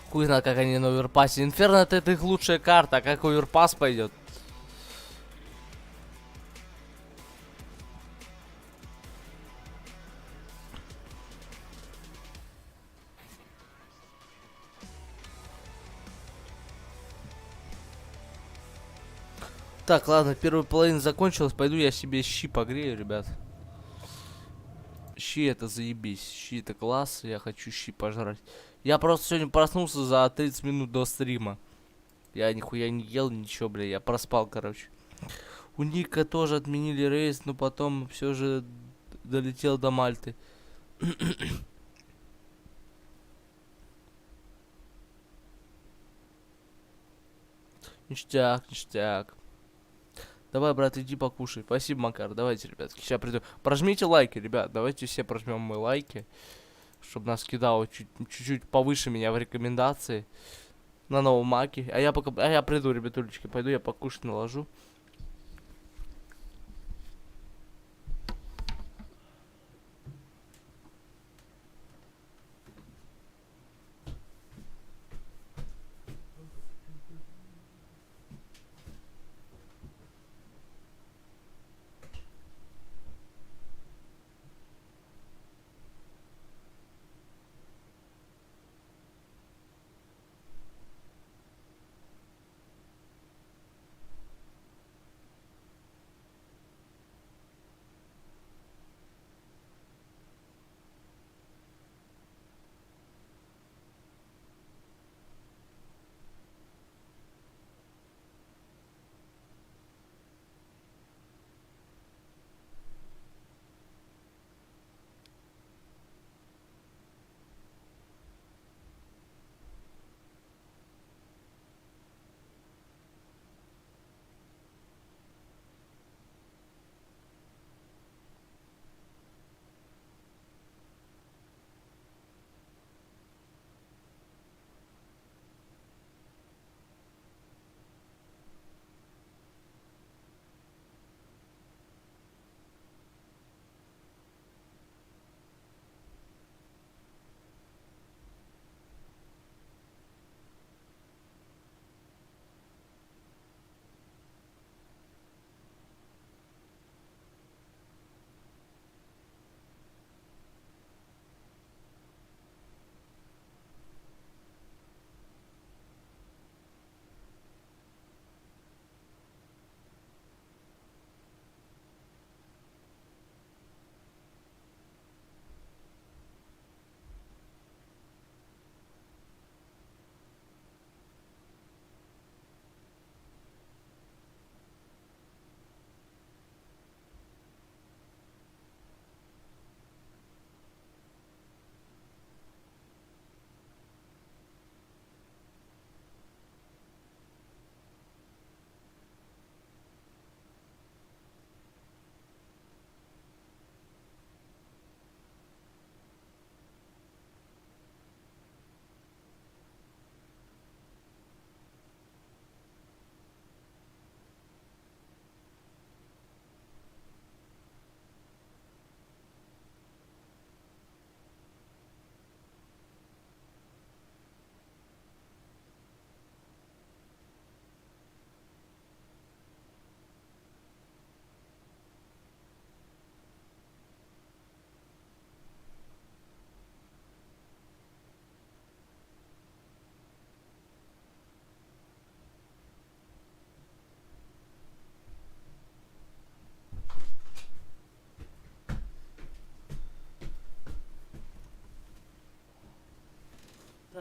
Хуй знает, как они на оверпасе. Инферно это их лучшая карта, а как оверпас пойдет? Так, ладно, первая половина закончилась. Пойду я себе щи погрею, ребят. Щи это заебись. Щи это класс. Я хочу щи пожрать. Я просто сегодня проснулся за 30 минут до стрима. Я нихуя не ел, ничего, бля. Я проспал, короче. У Ника тоже отменили рейс, но потом все же долетел до Мальты. Ништяк, ништяк. Давай, брат, иди покушай. Спасибо, Макар. Давайте, ребятки, сейчас приду. Прожмите лайки, ребят. Давайте все прожмем мы лайки. Чтобы нас кидало чуть-чуть повыше меня в рекомендации. На новом маке. А я приду, ребятулечки. Пойду я покушать наложу.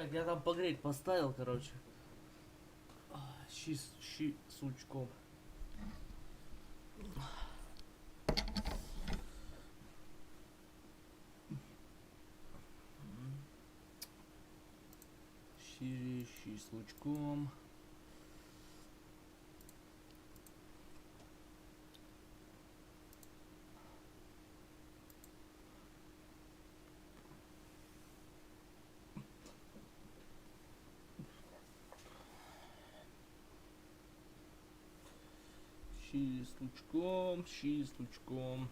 Так, я там погреть поставил, короче. Щи с лучком. Щи с лучком. Щи с лучком.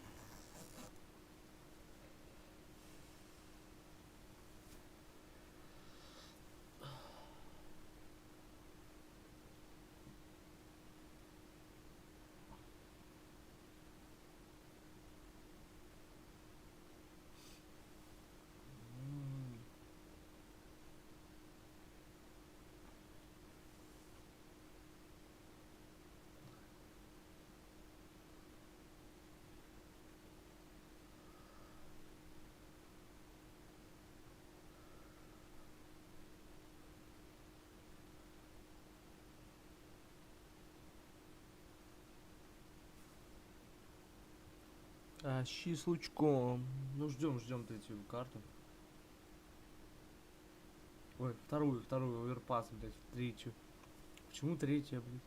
Щи с лучком. Ну ждем третью карту. Ой, вторую оверпас, блядь, третью. Почему третья, блядь?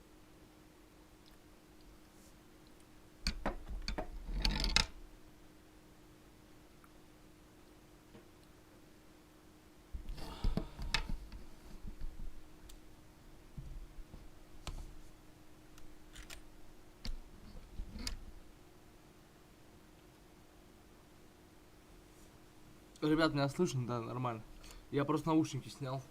Ребят, меня слышно? Да, нормально. Я просто наушники снял.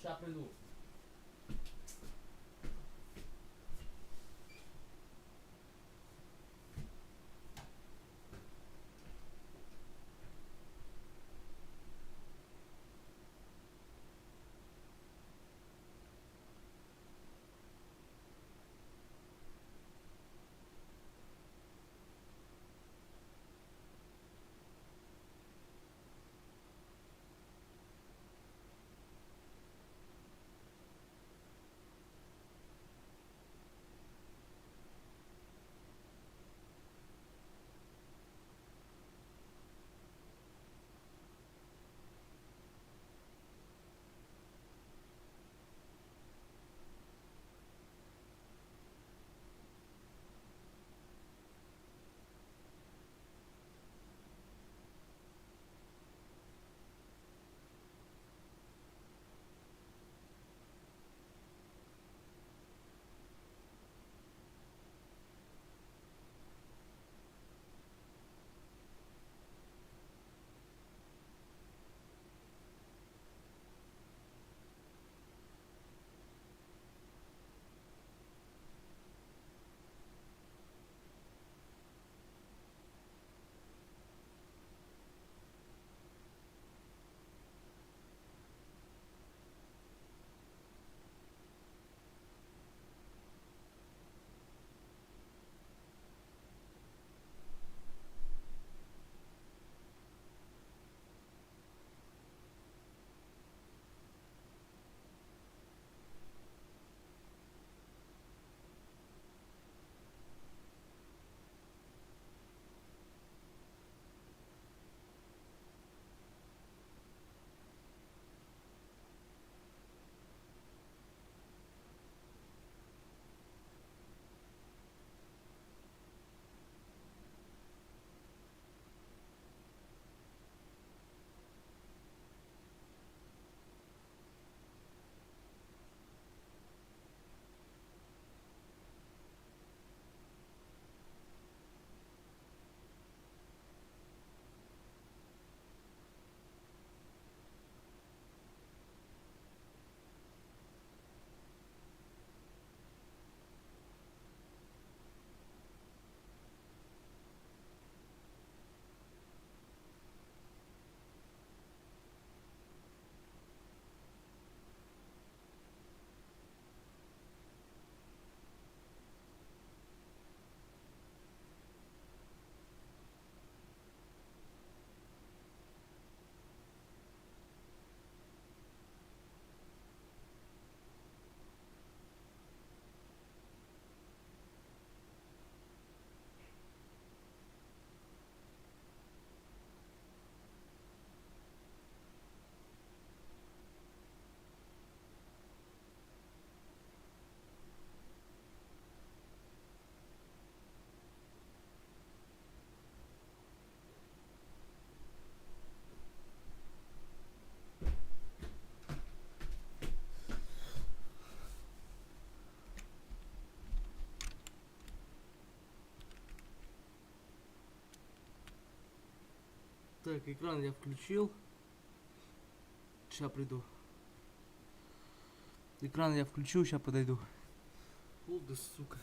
Сейчас приду. Так, экран я включил. Сейчас приду. Экран я включил, сейчас подойду. Холодно, сука.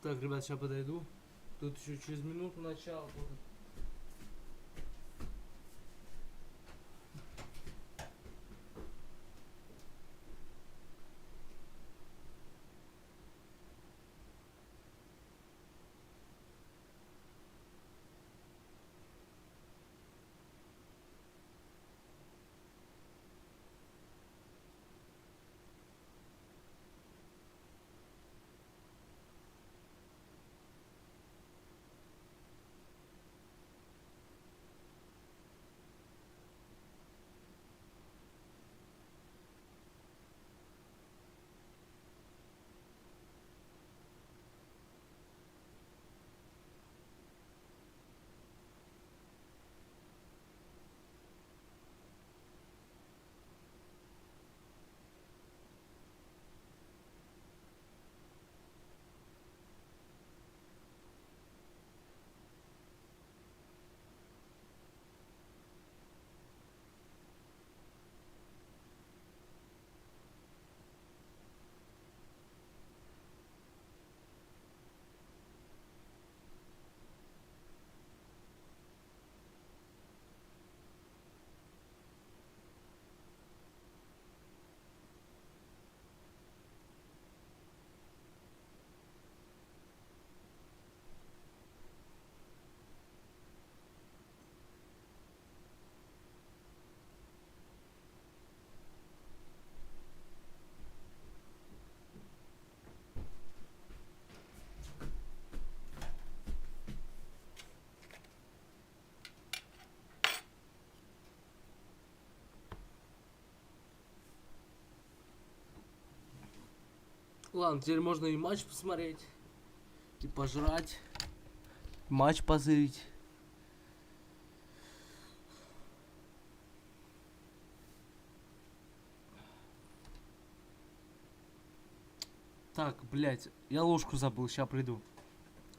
Так, ребят, сейчас подойду. Тут еще через минуту начало будет. Ладно, теперь можно и матч посмотреть, и пожрать, матч позырить. Так, блядь, я ложку забыл, сейчас приду.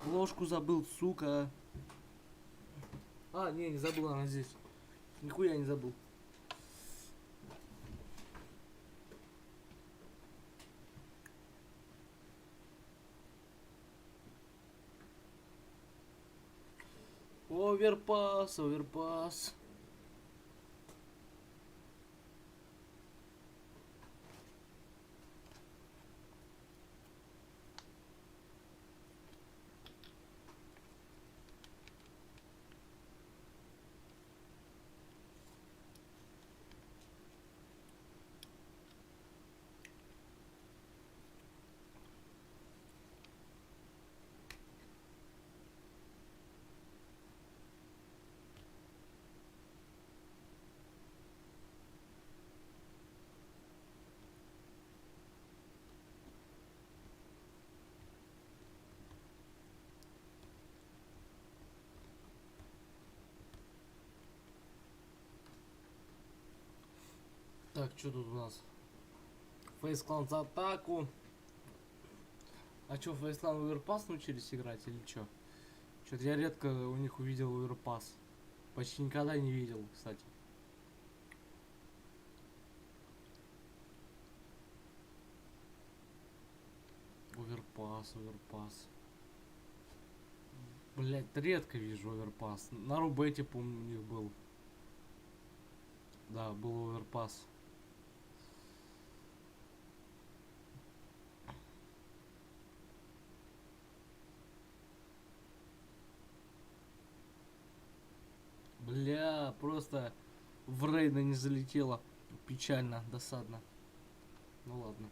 Ложку забыл, сука. А, не забыл, она здесь. Нихуя не забыл. Оверпас, оверпас. Так, что тут у нас? FaZe Clan за атаку. А что, FaZe Clan в Overpass научились играть или что? Что-то я редко у них увидел Overpass. Почти никогда не видел, кстати. Overpass. Блять, редко вижу Overpass. На Рубете, помню, у них был. Да, был Overpass. Бля, просто в рейда не залетело. Печально, досадно. Ну ладно.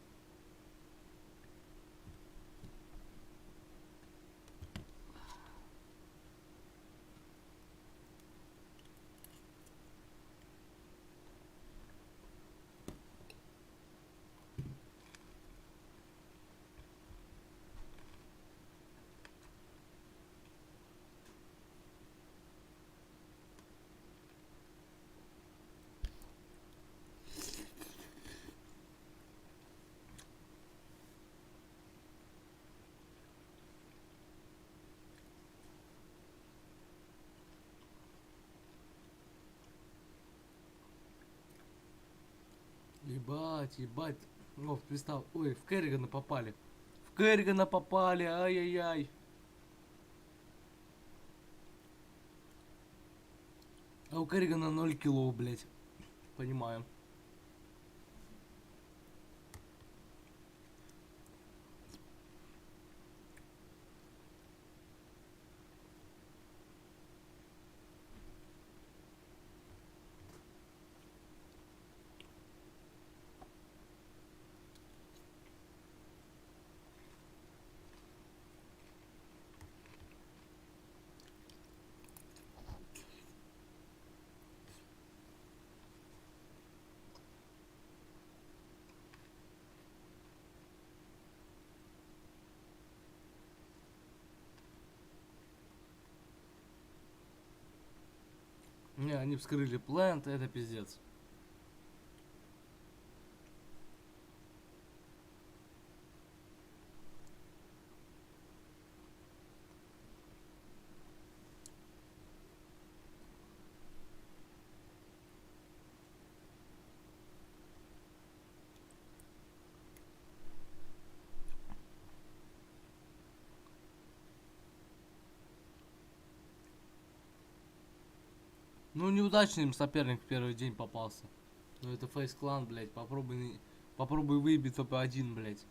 Ебать. О, в твиста. Ой, в Керригана попали. Ай-яй-яй. А у Керригана 0 кило, блять. Понимаю. Не, они вскрыли плент, это пиздец. Ну, неудачный им соперник в первый день попался. Но это FaZe Clan, блядь. Попробуй выебить топ-1, блядь.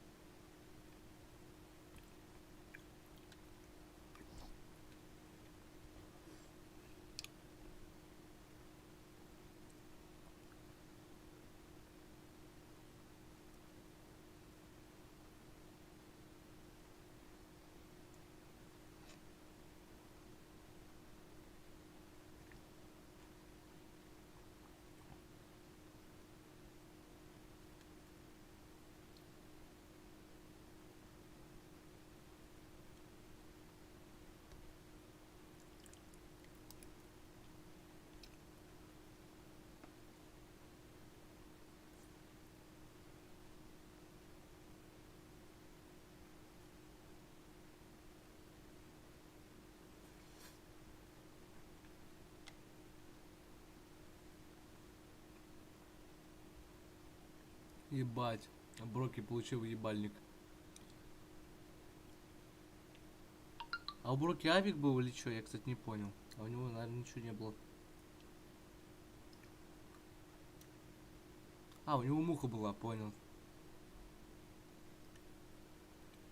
Ебать. Броки получил ебальник. А у Броки авик был или что? Я, кстати, не понял. А у него, наверное, ничего не было. А, у него муха была, понял.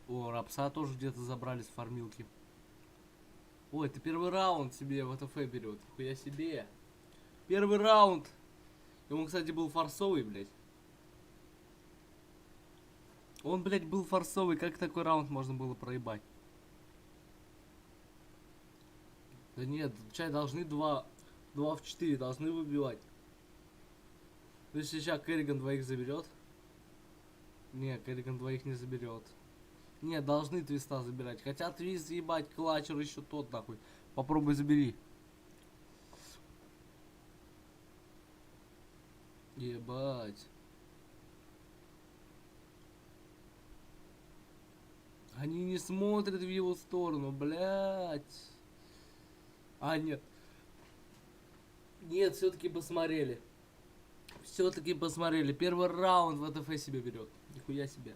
О, Рапса тоже где-то забрали с фармилки. Ой, это первый раунд себе в ВТФ берет. Хуя себе. Первый раунд. И он, кстати, был форсовый, блядь. Он, блядь, был форсовый. Как такой раунд можно было проебать? Да нет, чай должны 2 в 4 должны выбивать. То есть сейчас Керриган двоих заберет. Не, Керриган двоих не заберет. Не, должны твиста забирать. Хотя твист, ебать, клатчер еще тот, нахуй. Попробуй забери. Ебать. Они не смотрят в его сторону, блядь. А, нет. Нет, все-таки посмотрели. Все-таки посмотрели. Первый раунд ВТФ себе берет. Нихуя себе.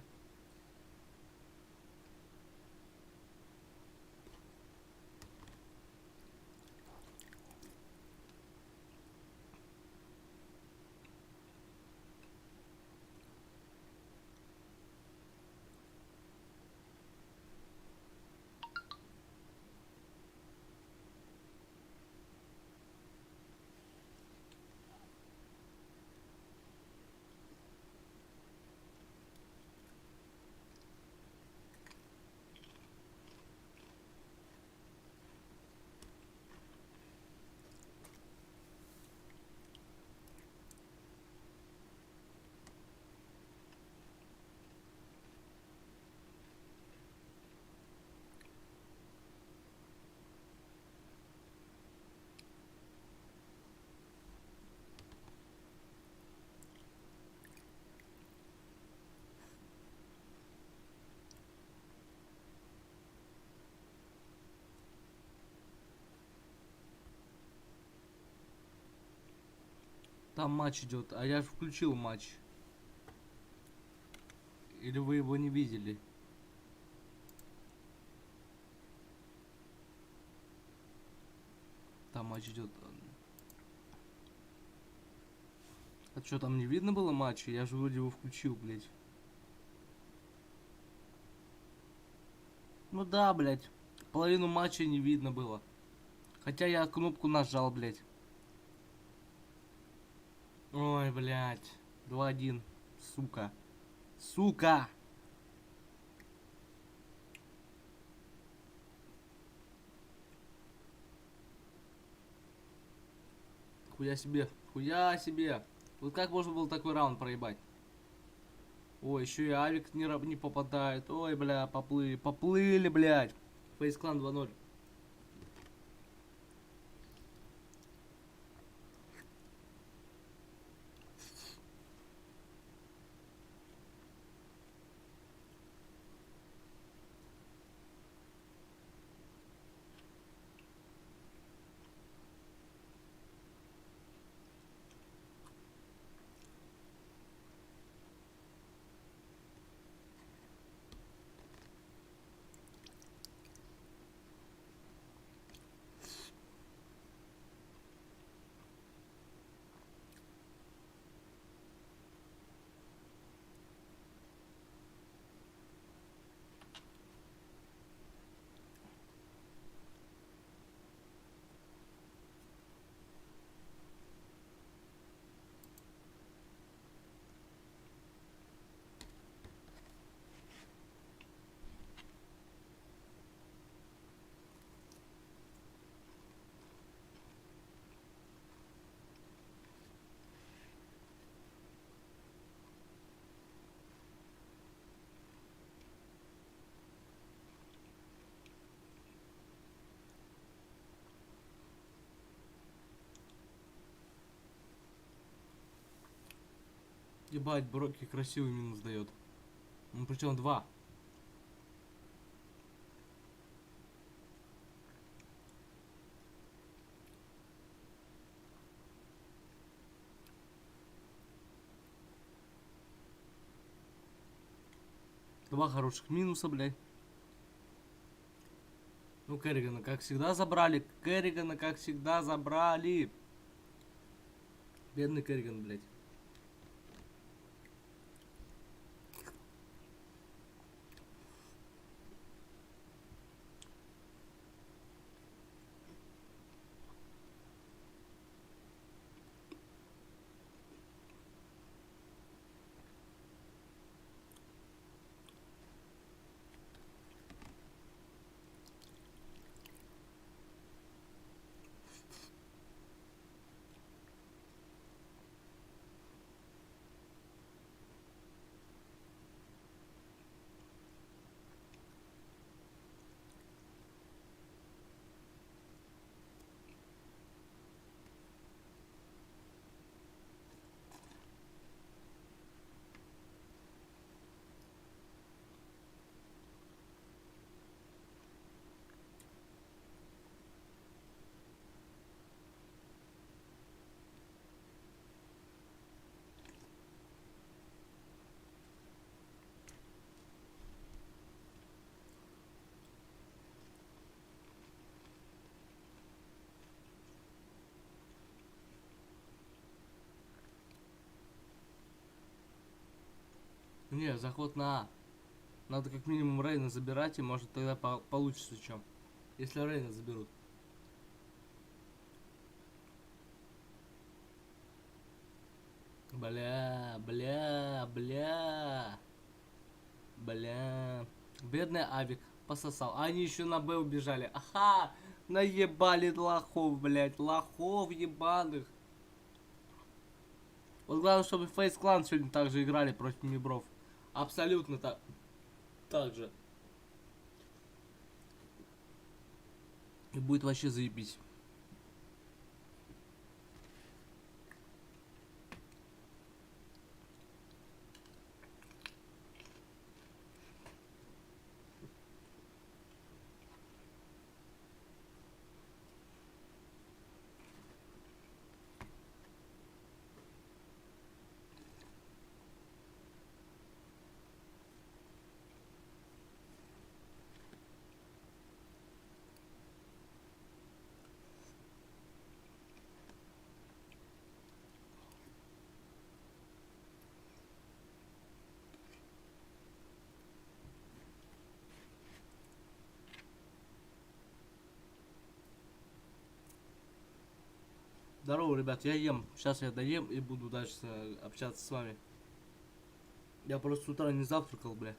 Там матч идет, а я же включил матч. Или вы его не видели? Там матч идет. А что, там не видно было матча? Я же вроде его включил, блядь. Ну да, блядь. Половину матча не видно было. Хотя я кнопку нажал, блядь. Ой, блядь. 2-1. Сука. Сука! Хуя себе. Хуя себе. Вот как можно было такой раунд проебать? Ой, еще и авик не попадает. Ой, бля, поплыли. Поплыли, блядь. FaZe Clan 2-0. Ебать, Броки красивый минус дает. Ну причем 2. Два хороших минуса, блядь. Ну, Керригана, как всегда, забрали. Керригана, как всегда, забрали. Бедный Керриган, блядь. Не, заход на А. Надо как минимум Рейна забирать, и может тогда получится что. Если Рейна заберут. Бля. Бедный Авик пососал. А они еще на Б убежали. Ага! Наебали лохов, блядь. Лохов ебаных. Вот главное, чтобы Фейс Клан сегодня также играли против мибров. Абсолютно так же. И будет вообще заебись. Здорово, ребят, я ем. Сейчас я доем и буду дальше общаться с вами. Я просто с утра не завтракал, бля.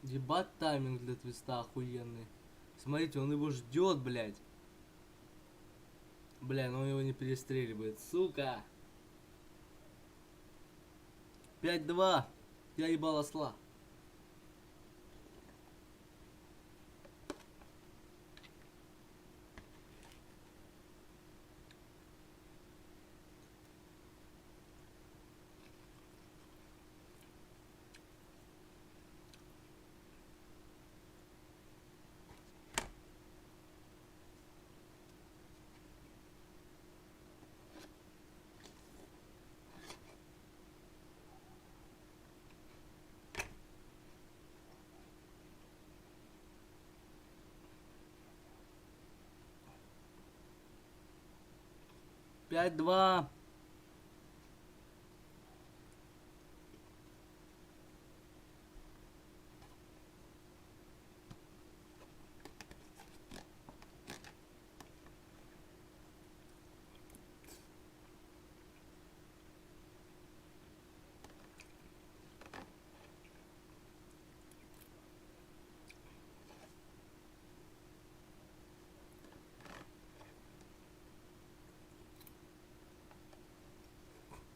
Ебать тайминг для твиста охуенный. Смотрите, он его ждет, блядь. Бля, но он его не перестреливает, сука. 5-2. Я ебал осла. Пять-два.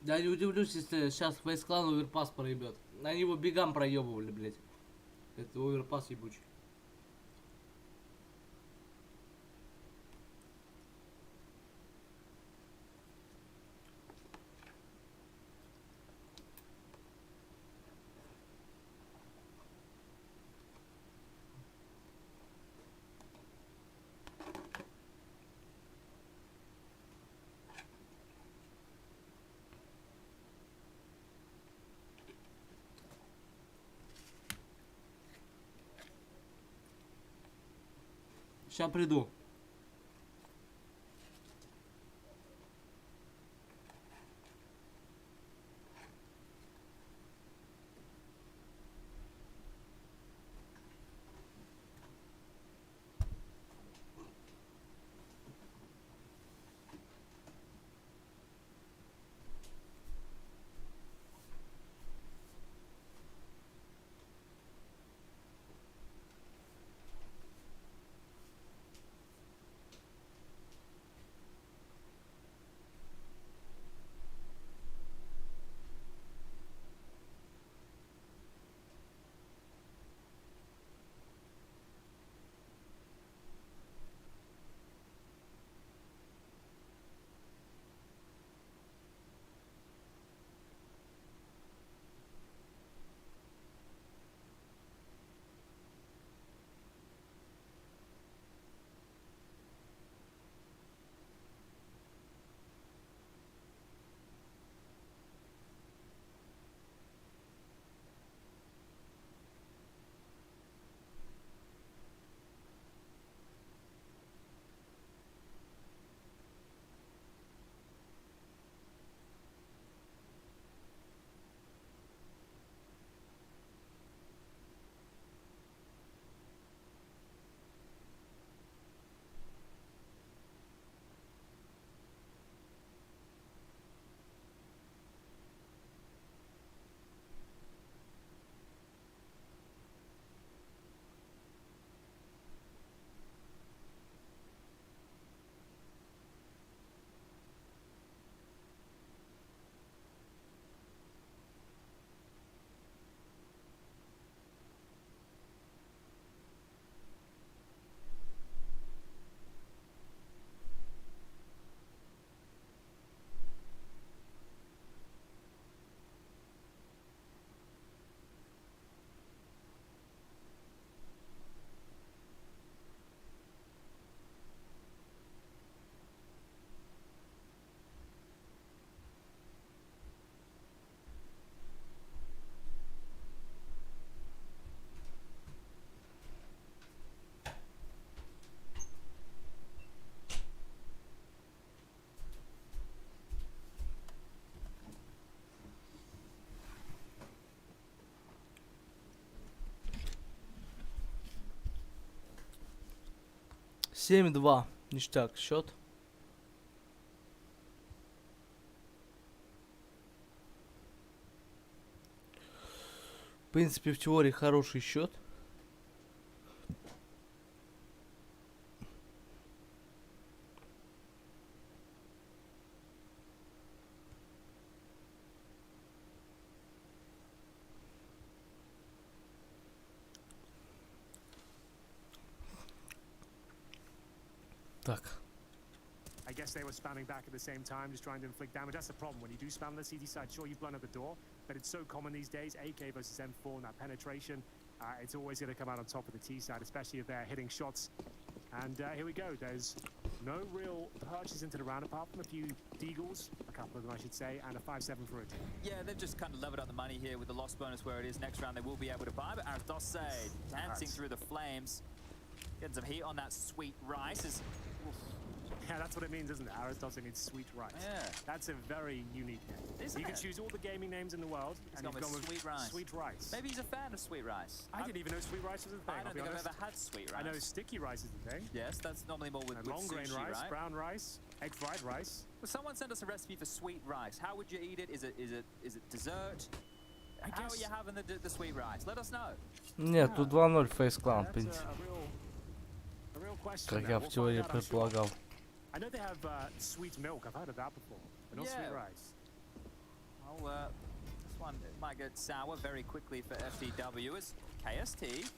Я не удивлюсь, если сейчас Фейс Клан оверпас проебет. Они его бегам проебывали, блядь. Это оверпас ебучий. Сейчас приду. 7-2. Ништяк счет. В принципе, в теории хороший счет. Так. I guess they were spamming back at the same time, just trying to inflict damage. That's the problem. When you do spam the CD side, sure, you've blown up the door, but it's so common these days. AK versus M4 and that penetration, it's always going to come out on top of the T side, especially if they're hitting shots. And here we go. There's no real purchase into the round, apart from a few deagles, a couple of them, I should say, and a 5-7 for a team. Yeah, they've just kind of leveled up the money here with the loss bonus where it is. Next round, they will be able to buy, but Aristosse dancing through the flames. Getting some heat on that sweet rice. Yeah, that's what it means, isn't it? Aristotle means sweet rice. Yeah. That's a very unique name. You can choose all the gaming names in the world, and you've gone with sweet rice. Sweet rice. Maybe he's a fan of sweet rice. I didn't even know sweet rice was a thing. I don't think I've ever had sweet rice. I know sticky rice is the thing. Yes, that's normally more with long grain sushi, rice, right? brown rice, egg fried rice. Well, someone sent us a recipe for sweet rice. How would you eat it? Is it dessert? How are you having the sweet rice? Let us know. Нет, тут 2-0 FaZe Clan, в принципе. Как я в теории предполагал. I know they have sweet milk. I've heard of that before, but not sweet rice. Oh, this one might get sour very quickly for FTW as KST.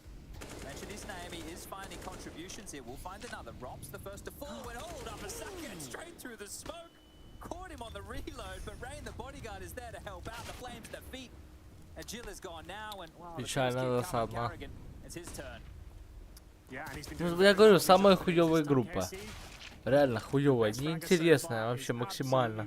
Mentioned his name. He is finding contributions here. We'll find another. Rops the first to fall. And hold up a second. Straight through the smoke. Caught him on the reload, but Rain, the bodyguard, is there to help out. The flames defeat. And Jill is gone now. And wow, Печально досадно. It's his turn. Ну, я говорю, самая хуёвая группа. Реально хуёвая, неинтересная вообще максимально.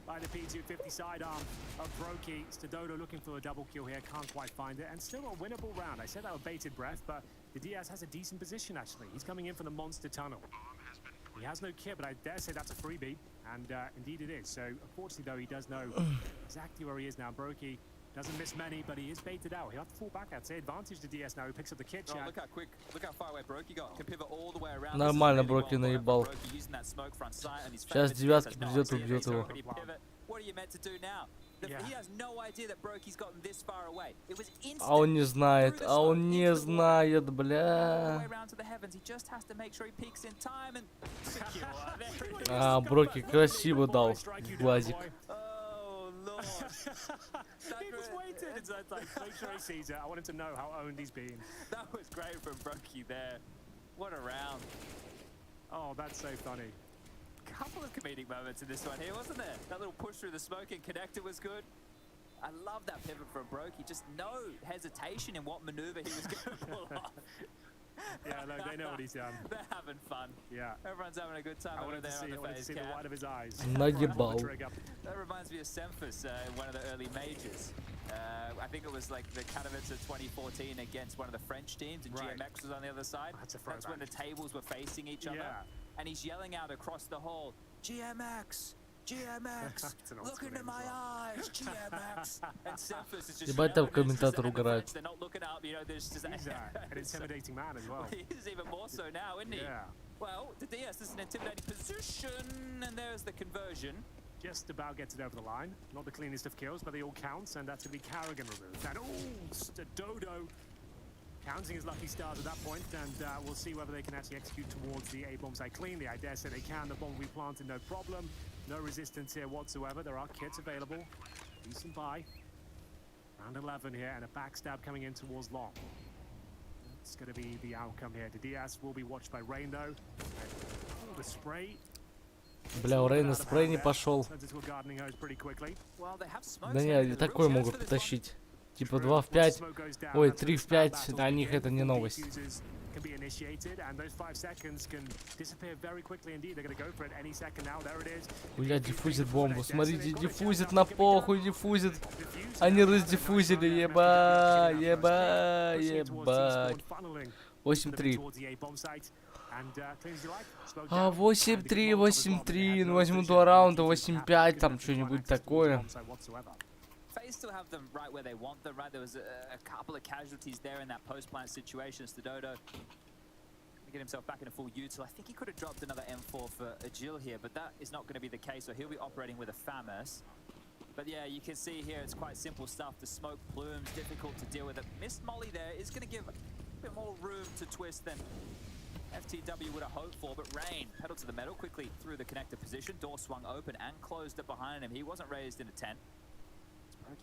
By the P250 sidearm of Brokey. Stododo looking for a double kill here, can't quite find it, and still a winnable round. I said that with bated breath, but the Diaz has a decent position actually. He's coming in from the monster tunnel. He has no kit, but I dare say that's a freebie, and indeed it is. So unfortunately though, he does know exactly where he is now. Brokey doesn't miss many, but he is baited out. He'll have to fall back, I'd say. Advantage to DS now, who picks up the kit. Oh, look how quick, look how far away Brokey got. Can pivot all the way around. Нормально Брокey наебал. Сейчас девятки придет, убьет его. What are you meant to do now? He has no idea that Brokey's gotten this far away. It was instant. А он не знает, бля. А, Брокey красиво дал в глазик. He was waiting. It's like, make sure he sees it. I want him to know how owned he's been. That was great from Brokey there. What a round. Oh, that's so funny. Couple of comedic moments in this one here, wasn't there? That little push through the smoke and connector was good. I love that pivot from Brokey. Just no hesitation in what maneuver he was going to pull off. Yeah, look, they know what he's done. They're having fun. Yeah. Everyone's having a good time over there on the FaZe see the white of his eyes. Наебал. That reminds me of Semphis, one of the early majors. I think it was like the Katowice of 2014 against one of the French teams, and GMX was on the other side. That's when the tables were facing each other. And he's yelling out across the hall, GMX! GMX! Look into my eyes, GMX! And Semphis is just Ебать там комментатор угорает. They're not looking up, you know, there's just He's an intimidating man as well. He is even more so now, isn't he? Yeah. Well, the DS is an intimidating position, and there's the conversion. Just about gets it over the line. Not the cleanest of kills, but they all count, and that's going to be Carrigan removed. And Stododo counting his lucky stars at that point, and we'll see whether they can actually execute towards the A bomb site cleanly. I dare say they can. The bomb will be planted, no problem. No resistance here whatsoever. There are kits available. Decent buy. Round 11 here, and a backstab coming in towards long. It's going to be the outcome here. The Diaz will be watched by Rain, though. Oh, the spray. Бля, у Рейна спрей не пошел. Да не, такой могут потащить. Типа 2 в 5, ой, 3 в 5, для них это не новость. Бля, диффузит бомбу, смотрите, диффузит на похуй, диффузит. Они раздиффузили, ебать, ебать, ебать. 8-3. 8-3, 8-3, ну возьму 2 раунда, 8-5, там что-нибудь такое. FaZe still have them right where they want them, right? There was a couple of casualties there in that post-plant situation. Stododo get himself back in a full util. I think he could have dropped another M4 for Agil here, but that is not going to be the case, so he'll be operating with a FAMAS. But yeah, you can see here it's quite simple stuff. The smoke plumes, difficult to deal with it. Missed Molly there is going to give a bit more room to twist than FTW would have hoped for, but Rain pedaled to the metal quickly through the connector position. Door swung open and closed it behind him. He wasn't raised in a tent.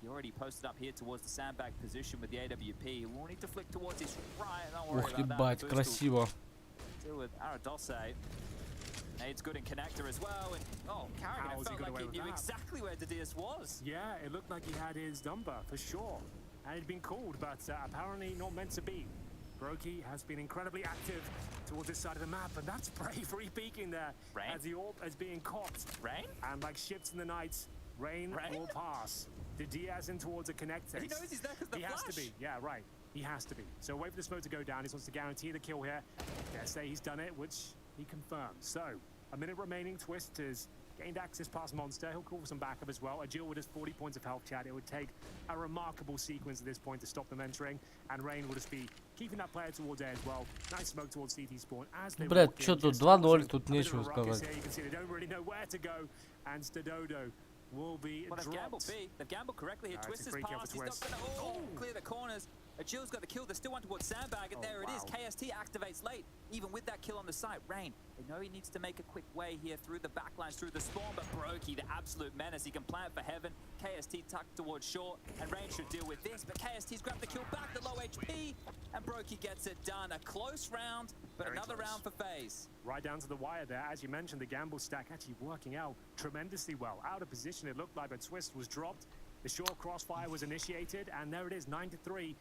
He already posted up here towards the sandbag position with the AWP. We'll need to flick towards his right. Don't worry Ох, about ебать, that. красиво. Deal with Aradose. Nade's good in connector as well. And oh, Carrigan felt like he knew exactly where Didius was. Yeah, it looked like he had his number for sure. And he'd been called, but apparently not meant to be. Brokey has been incredibly active towards this side of the map, and that's bravery peeking there. Rain? As the AWP is being caught. Rain? And like ships in the night, Rain will pass. The Diaz in towards a connector. He knows he's there because the He has to be, yeah, right. He has to be. So wait for the smoke to go down. He wants to guarantee the kill here. Dare say he's done it, which he confirms. So, a minute remaining. Twist has gained access past Monster. He'll call for some backup as well. Agil with his 40 points of health, chat. It would take a remarkable sequence at this point to stop them entering. And Rain will just be keeping that player towards A as well. Nice smoke towards CT spawn. As they Блядь, walk in, что тут just 2-0, тут a bit of a нечего ruckus сказать. here. You can see they don't really know where to go. And Stadodo will be Well, they've gambled dropped. B. They've gambled correctly here. It's Twist a is free kill passed. for He's not Twist. going to clear the corners. Agil's got the kill. There's still one towards Sandbag, and Oh, there it is. wow. KST activates late, even with that kill on the site. Rain, they know he needs to make a quick way here through the backlines, through the spawn, but Brokey, the absolute menace. He can plant for heaven. KST tucked towards short, and Rain should deal with this, but KST's grabbed the kill back, the low HP, and Brokey gets it done. A close round, but Very another close. round for FaZe. Right down to the wire there. As you mentioned, the gamble stack actually working out tremendously well. Out of position, it looked like a Twist was dropped. The short crossfire was initiated, and there it is, 9-3.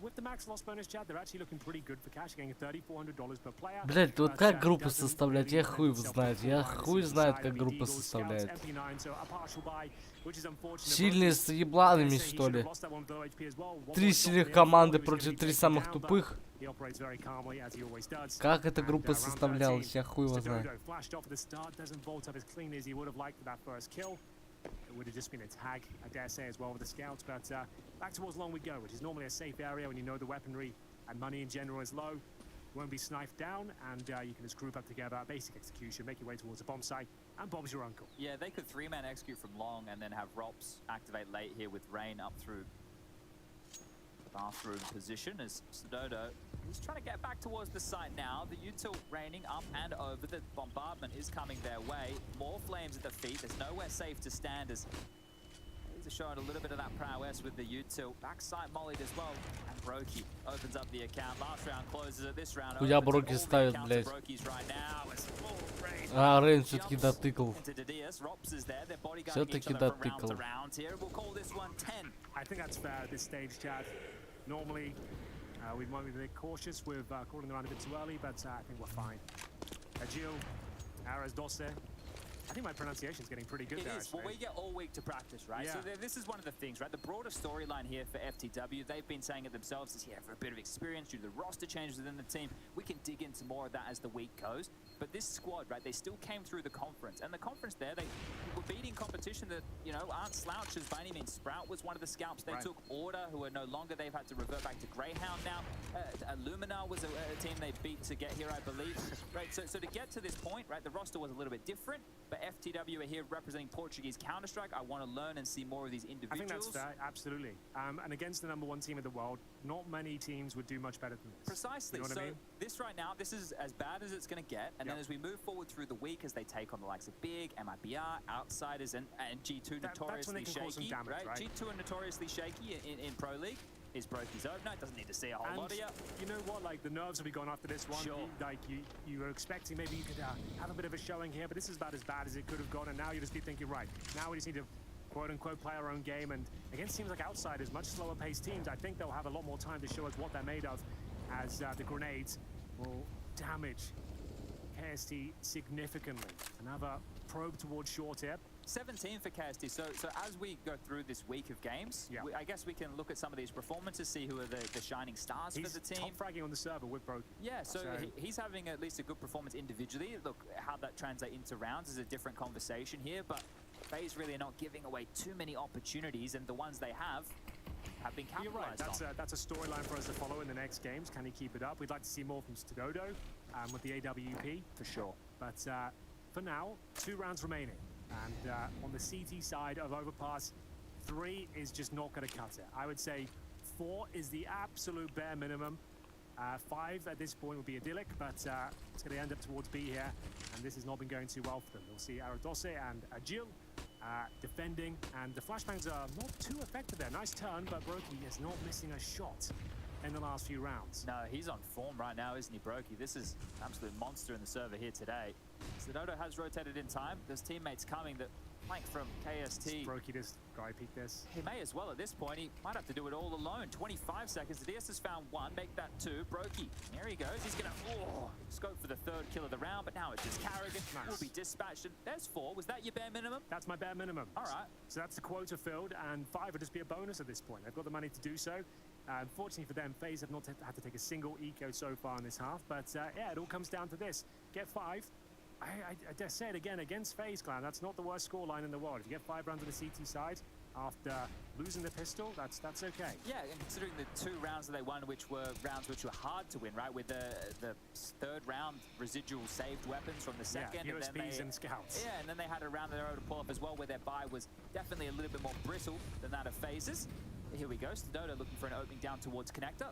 With the max loss bonus, chat, they're actually looking pretty good for cash, getting $3,400 per player. Блять, вот как группы составлять? Я хуй знает. Я хуй знает, как группы составляют. Сильные с ебланами, что ли? 3 сильных команды против 3 самых тупых. Как эта группа составлялась? Я хуй его знаю. It would have just been a tag, I dare say, as well with the scouts. But back towards long we go, which is normally a safe area when you know the weaponry and money in general is low. You won't be sniped down, and you can just group up together, basic execution, make your way towards the bomb site, and Bob's your uncle. Yeah, they could 3-man execute from long and then have Rops activate late here with Rain up through the bathroom position as Stadodo. He's trying to get back towards the site now. The util raining up and over. The bombardment is coming their way. More flames at the feet. There's nowhere safe to stand as these are showing a little bit of that prowess with the util. Backside mollied as well. And Brokey opens up the account. Last round closes it. This round Хуя Броки ставит, блядь. А, Рейн все-таки дотыкал. Все-таки дотыкал. I think that's fair at this stage, Chad. Normally, we might be a bit cautious with calling the round a bit too early, but I think we're fine. Agil, Aras Dosse. I think my pronunciation is getting pretty good there. It is. Well, we get all week to practice, right? Yeah. So this is one of the things, right? The broader storyline here for FTW, they've been saying it themselves, is for a bit of experience due to the roster changes within the team. We can dig into more of that as the week goes. But this squad, right, they still came through the conference. And the conference there, they were beating competition that, aren't slouches by any means. Sprout was one of the scalps. They took Order, who are no longer. They've had to revert back to Greyhound now. Illumina was a team they beat to get here, I believe. Right, so to get to this point, right, the roster was a little bit different. But FTW are here representing Portuguese Counter-Strike. I want to learn and see more of these individuals. I think that's fair, absolutely. And against the #1 team in the world, not many teams would do much better than this. Precisely. You know what I mean? This right now, this is as bad as it's going to get. And then as we move forward through the week, as they take on the likes of Big, MIBR, Outsiders, and G2 notoriously shaky. Damage, right? G2 are notoriously shaky in Pro League. Is Brokey's over now? Doesn't need to see a whole lot of you. You know what? Like, the nerves will be gone after this one. Sure. You were expecting maybe you could have a bit of a showing here, but this is about as bad as it could have gone. And now you just be thinking, right, now we just need to quote-unquote play our own game. And against teams like Outsiders, much slower-paced teams, I think they'll have a lot more time to show us what they're made of, as the grenades will damage KST significantly. Another probe towards short here. 17 for KST. So as we go through this week of games, I guess we can look at some of these performances, see who are the shining stars for the team. He's top fragging on the server with Brokey. Yeah, so he's having at least a good performance individually. Look, how that translates into rounds is a different conversation here, but FaZe really are not giving away too many opportunities, and the ones they have been capitalized on. That's a storyline for us to follow in the next games. Can he keep it up? We'd like to see more from Stadodo. with the AWP, for sure. But for now, 2 rounds remaining. And on the CT side of Overpass, 3 is just not going to cut it. I would say 4 is the absolute bare minimum. 5 at this point would be idyllic, but it's going to end up towards B here, and this has not been going too well for them. You'll see Aradose and Agil defending, and the flashbangs are not too effective there. Nice turn, but Brokey is not missing a shot in the last few rounds. No, he's on form right now, isn't he, Brokey? This is an absolute monster in the server here today. Dodo has rotated in time. There's teammates coming that flank from KST. Brokey just guy peek this. He may as well at this point. He might have to do it all alone. 25 seconds. The DS has found 1. Make that 2. Brokey. There he goes. He's going to scope for the 3rd kill of the round, but now it's just Carrigan. Nice. Will be dispatched. And there's 4. Was that your bare minimum? That's my bare minimum. All right. So that's the quota filled, and 5 would just be a bonus at this point. They've got the money to do so. Unfortunately for them, FaZe have not had to take a single eco so far in this half, but yeah, it all comes down to this. Get 5. I dare say it again, against FaZe Clan, that's not the worst scoreline in the world. If you get 5 rounds on the CT side after losing the pistol, that's okay. Yeah, and considering the 2 rounds that they won, which were rounds which were hard to win, right? With the 3rd round residual saved weapons from the 2nd. Yeah, and USBs then and scouts. Yeah, and then they had a round that they were able to pull off as well, where their buy was definitely a little bit more brittle than that of FaZe's. Here we go, Dodo looking for an opening down towards connector.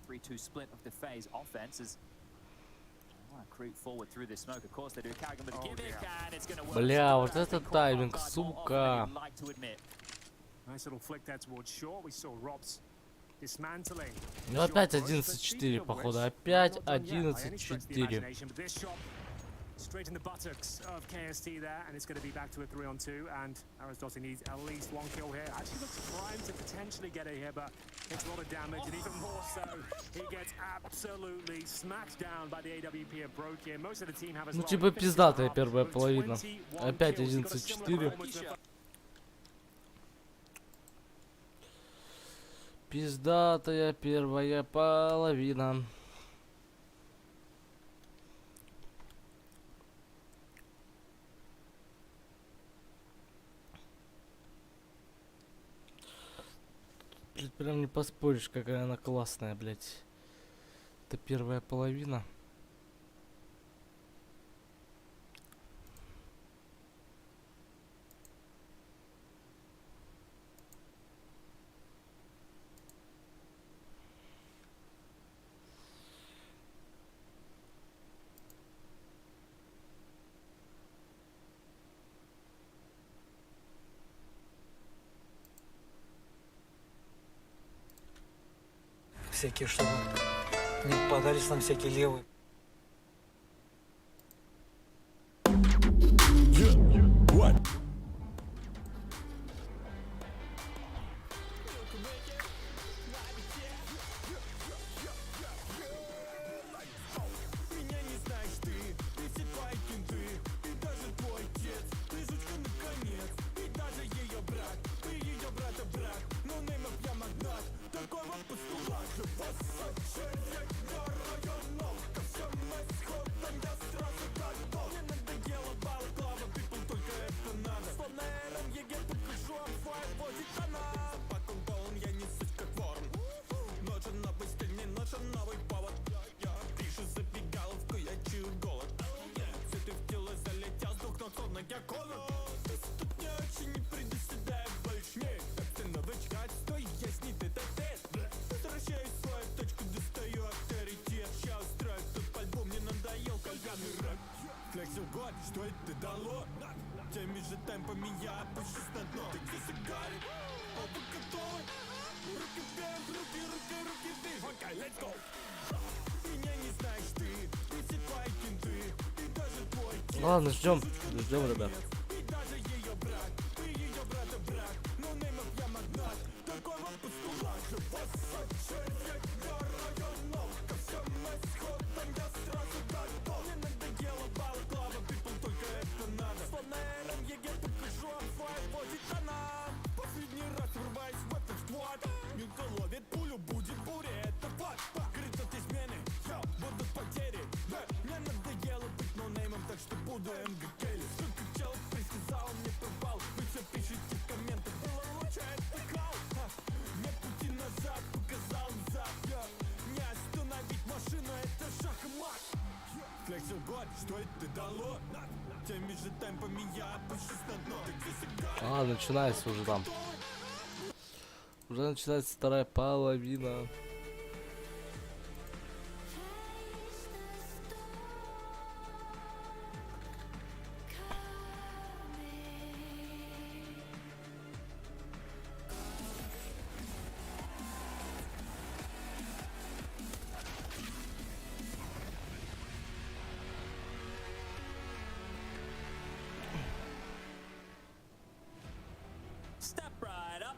3-2 split of the FaZe offense as they want to creep forward through this smoke. Of course they do. Carrigan with a gimmick, and it's going to work. Бля, вот это тайминг, сука. Nice little flick there towards short. We saw Robs dismantling. Ну опять 11-4, походу. Опять 11-4. Straight in the buttocks of KST there, and it's going to be back to a 3-on-2, and Aradose needs at least 1 kill here. Actually looks primed to potentially get it here, but takes a lot of damage, and even more so, he gets absolutely smacked down by the AWP of Brokey. Most of the team have as Ну well. типа пиздатая первая половина. Опять 11-4. Пиздатая первая половина. Прям не поспоришь, какая она классная, блядь. Это первая половина. Всякие, чтобы не попадались нам всякие левые. Флексил год, что это дало? Теми же темпами я опущусь на дно. Ты где сигарит? Оба готовы? Руки вверх, руки вверх. Окей, let's go. Меня не знаешь ты все твои кенты, и даже твой кент. Ладно, ждем, ребят. И даже ее брат, ты ее брата брат. Но неймов я магнат, такой вот постулат. Живот районов, ко всем исходам я сразу готов. Мне надоело балаклава, people, только это надо. Словно эром ЕГЭ покажу, амфайт водит она. Последний раз врываюсь в этот сквад. Милка ловит пулю, будет буря, это факт. Крыт от измены, будут потери. Мне надоело быть ноунеймом, так что буду МГ Келли. Сука, чел, А, начинается уже там. Уже начинается вторая половина.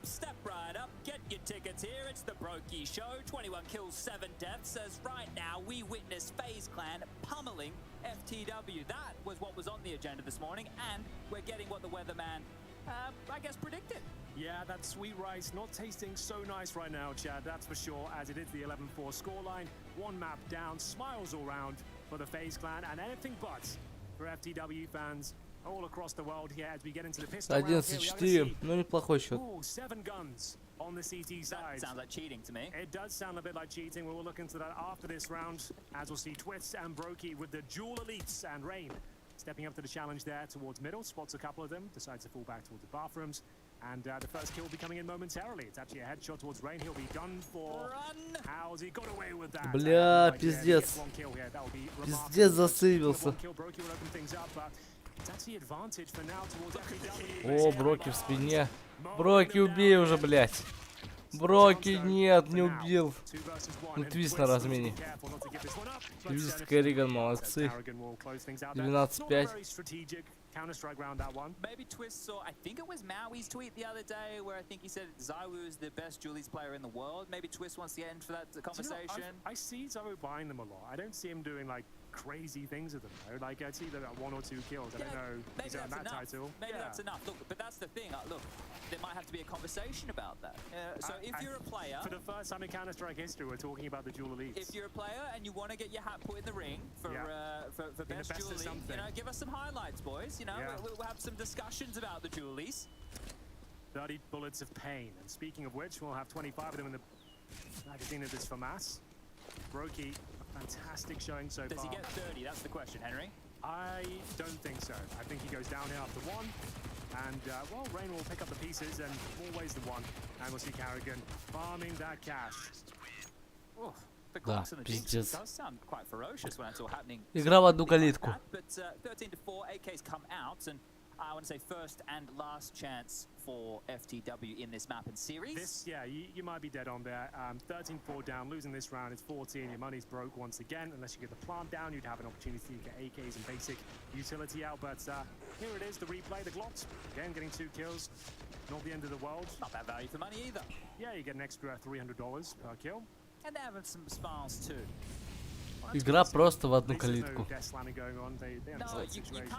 Step right up, get your tickets here. It's the Brokey Show. 21 kills, 7 deaths. As right now we witness FaZe Clan pummeling FTW. That was what was on the agenda this morning, and we're getting what the weatherman, I guess, predicted. Yeah, that sweet rice not tasting so nice right now, Chad, that's for sure, as it is the 11-4 scoreline. One map down, smiles all round for the FaZe Clan, and anything but for FTW fans all across the world here as we get into the pistol round. 11-4, ну неплохой счет. 7 guns on the CT side. That sounds like cheating to me. It does sound a bit like cheating. We will look into that after this round, as we'll see Twits and Brokey with the dual elites, and Rain stepping up to the challenge there towards middle, spots a couple of them, decides to fall back towards the bathrooms, and the first kill will be coming in momentarily. It's actually a headshot towards Rain. He'll be done for. How's he got away with that? Бля, пиздец. Пиздец засейвился. О, Броки в спине. Броки, убей уже, блядь. Броки, нет, не убил. Ну, твист на размене. Твист, Керриган, молодцы. 12-5. Counter-strike round that one. Maybe Twist saw, I think it was Maui's tweet the other day where I think he said Zywoo is the best Julie's player in the world. Maybe Twist wants to get into that conversation. I see Zywoo buying them a lot. I don't see him doing like crazy things with them though. Like I see them at 1 or 2 kills. I don't know. Maybe that's that enough. Title. Maybe that's enough. Look, but that's the thing. Look, there might have to be a conversation about that. So if you're a player, for the first time in Counter-Strike history, we're talking about the dual elites. If you're a player and you want to get your hat put in the ring for best Julie, you know, give us some highlights, boys. You know, we'll have some discussions about the Julies. 30 bullets of pain. And speaking of which, we'll have 25 of them in the magazine of this FAMAS. Brokey, a fantastic showing so far. Does he get 30? That's the question, Henry. I don't think so. I think he goes down here after 1. And, well, Rain will pick up the pieces and more ways than one. And we'll see Carrigan farming that cash. Oh, the clocks and the jinx does sound quite ferocious when it's all happening. Игра в одну калитку. But 13-4, AK's come out, and I want to say first and last chance for FTW in this map and series. This, yeah, you might be dead on there. 13-4 down, losing this round is 14. Your money's broke once again. Unless you get the plant down, you'd have an opportunity to get AKs and basic utility out. But here it is, the replay, the Glocks. Again, getting 2 kills. Not the end of the world. Not bad value for money either. Yeah, you get an extra $300 per kill. And they have some smiles too. Игра просто в одну калитку.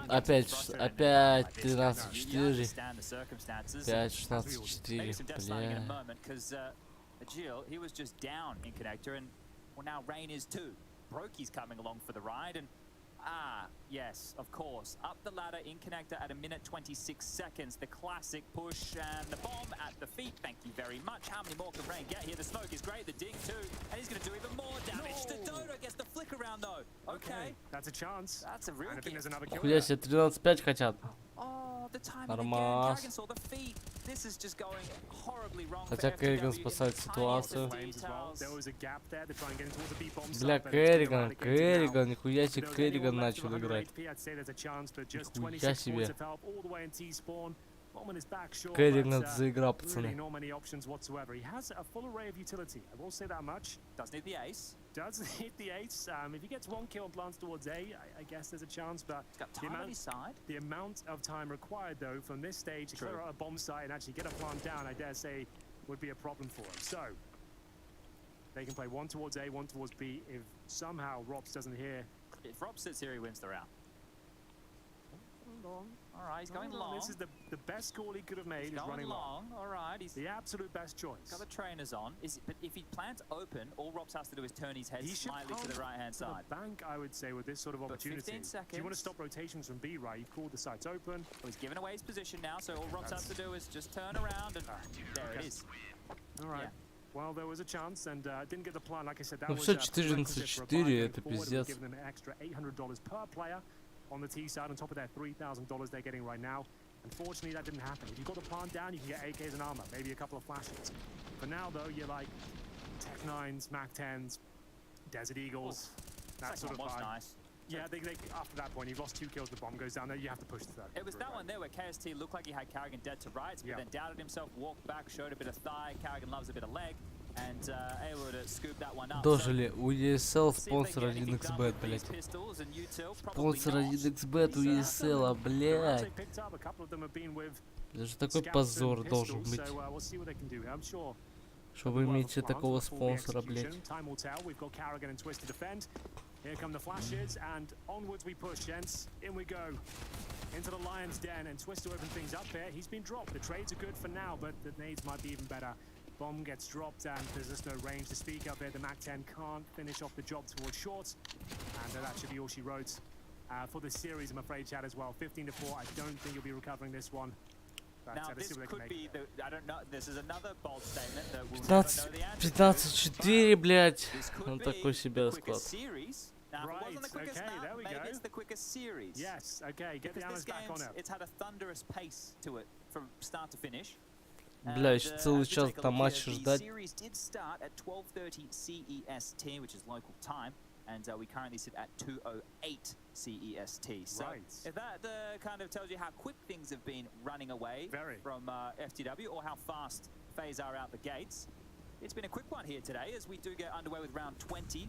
Опять 13-4. 5-16-4. Бля. Jill, he was just down in connector, and well, now Rain is too. Brokey's coming along for the ride, and yes, of course, up the ladder in connector at 1:26 seconds. The classic push and the bomb at the feet. Thank you very much. How many more can Rain get here? The smoke is great, the ding too, and he's going to do even more damage. The Dodo gets the flick around though. Okay, that's a chance. That's a real gift. Хуя себе, 13-5 хотят. Oh, the timing Нормас. again. Carrigan saw the feet. This is just going horribly wrong. Хотя Керриган спасает ситуацию. There was a gap there. They're trying to get into the B bomb. Бля, Керриган, нихуя себе Керриган начал играть. Нихуя себе. Керриган заиграл, пацаны. He has a full array of utility. I will say that much. Does need the ace. Does hit the ace. If he gets 1 kill and plants towards A, I guess there's a chance. But the amount of time required, though, from this stage to clear out a bomb site and actually get a plant down, I dare say, would be a problem for him. So they can play 1 towards A, 1 towards B. If somehow Rops doesn't hear, if Rops sits here, he wins the round. All right, he's going long. This is the best call he could have made. He's running long. All right, he's the absolute best choice. Got the trainers on. But if he plants open, all Rops has to do is turn his head slightly to the right-hand side. The bank, I would say, with this sort of opportunity. 15 seconds. If you want to stop rotations from B, right? You've called the sites open. Well, he's given away his position now, so all Rops has to do is just turn around, and there it is. All right. Well, there was a chance and didn't get the plan. Like I said, that Ну was все 14-4, это пиздец. giving them an extra $800 per player. on the T side on top of their $3,000 they're getting right now. Unfortunately, that didn't happen. If you've got the plant down, you can get AKs and armor, maybe a couple of flashes. For now, though, you're like Tech 9s, Mac 10s, Desert Eagles, that sort of vibe. Nice. Yeah, they, after that point, you've lost 2 kills, the bomb goes down there, you have to push the third. It was that one there where KST looked like he had Carrigan dead to rights, but then doubted himself, walked back, showed a bit of thigh. Carrigan loves a bit of leg, and able to scoop that one up. Дожили. У ESL спонсор 1xbet, блядь. Спонсор 1xbet у ESL, блядь. Это же такой позор должен быть. Что вы имеете такого спонсора, блядь. Here come the flashes, and onwards we push, gents. In we go. Into the Lion's Den, and Twister open things up here. He's been dropped. The trades are good for now, but the nades might be even better. Bomb gets dropped, and there's just no range to speak of here. The Mac 10 can't finish off the job towards shorts, and that should be all she wrote for this series, I'm afraid, Chad, as well. 15-4. I don't think you'll be recovering this one. Now this could be the, I don't know, this is another bold statement that we'll never know the answer to. 15-4, блядь. Он такой себе расклад. Now, if it wasn't the quickest map, maybe it's the quickest series. Yes, okay, get the because back on it. It's had a thunderous pace to it from start to finish. Бля, еще целый час там матч ждать. The series did start at 12:30 CEST, which is local time, and we currently sit at 2:08 CEST. So if that kind of tells you how quick things have been running away from FTW, or how fast FaZe are out the gates, it's been a quick one here today as we do get underway with round 20.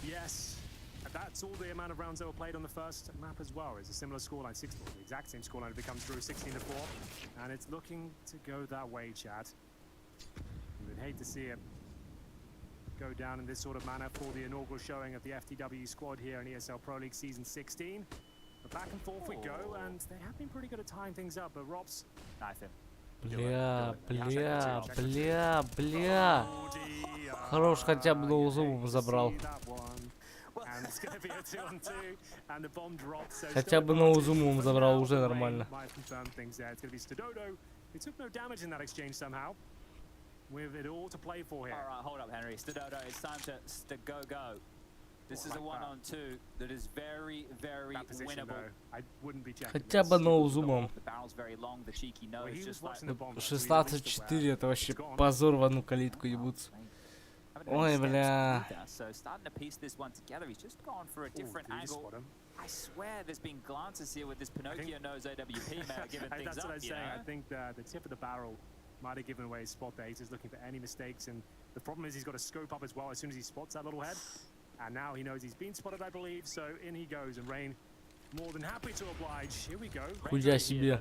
Yes, and that's all the amount of rounds that were played on the first map as well. It's a similar scoreline, 6-4, the exact same scoreline if it comes through, 16-4, and it's looking to go that way, Chad. You would hate to see it go down in this sort of manner for the inaugural showing of the FTW squad here in ESL Pro League Season 16. But back and forth we go, and they have been pretty good at tying things up, but Rob's knife him. Бля. Хорош, хотя бы ноузумом забрал. Хотя бы ноузумом забрал, уже нормально. With it all to play for here. All right, hold up, Henry. Stododo, it's time to go. This is a 1-on-2 that is very, very winnable. I wouldn't be checking. Хотя бы ноузумом. The barrel's very long, the cheeky nose just like 16-4, это вообще позор в одну калитку ебутся. Ой, бля. So starting to piece this one together, he's just gone for a different angle. I swear there's been glances here with this Pinocchio nose AWP man giving things that's up, what I'm saying. I think the tip of the barrel might have given away his spot there. He's just looking for any mistakes, and the problem is he's got to scope up as well as soon as he spots that little head. And now he knows he's been spotted, I believe, so in he goes, and Rain more than happy to oblige. Here we go. Хуя себе.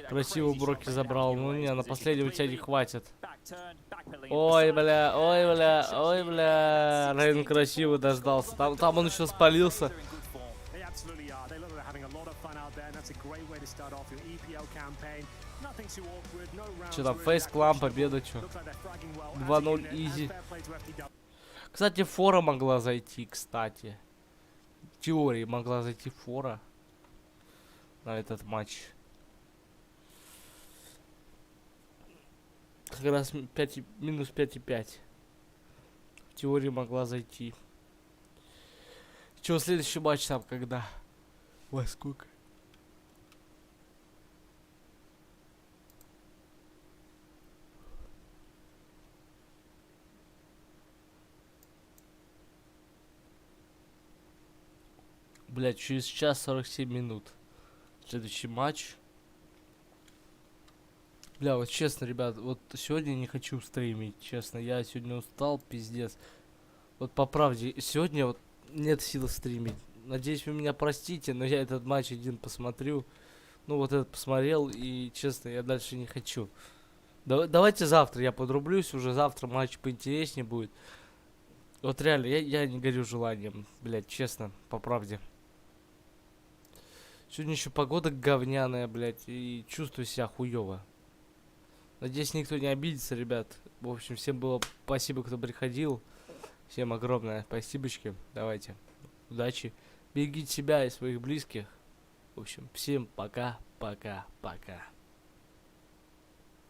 Красиво Броки забрал, ну не, на последнего тебя не хватит. Ой, бля. Рейн красиво дождался. Там он еще спалился. Че там, фейс клам, победа, че? 2-0 изи. Кстати, фора могла зайти, кстати. В теории могла зайти фора на этот матч. Как раз минус 5,5. В теории могла зайти. Чего, следующий матч там когда? Во сколько? Блять, через час 47 минут. Следующий матч. Бля, вот честно, ребят, вот сегодня не хочу стримить, честно. Я сегодня устал, пиздец. Вот по правде, сегодня вот нет сил стримить. Надеюсь, вы меня простите, но я этот матч один посмотрю. Ну, вот этот посмотрел, и, честно, я дальше не хочу. Давайте завтра я подрублюсь, уже завтра матч поинтереснее будет. Вот реально, я не горю желанием, блядь, честно, по правде. Сегодня еще погода говняная, блядь, и чувствую себя хуёво. Надеюсь, никто не обидится, ребят. В общем, всем было спасибо, кто приходил. Всем огромное спасибочки. Давайте. Удачи. Берегите себя и своих близких. В общем, всем пока.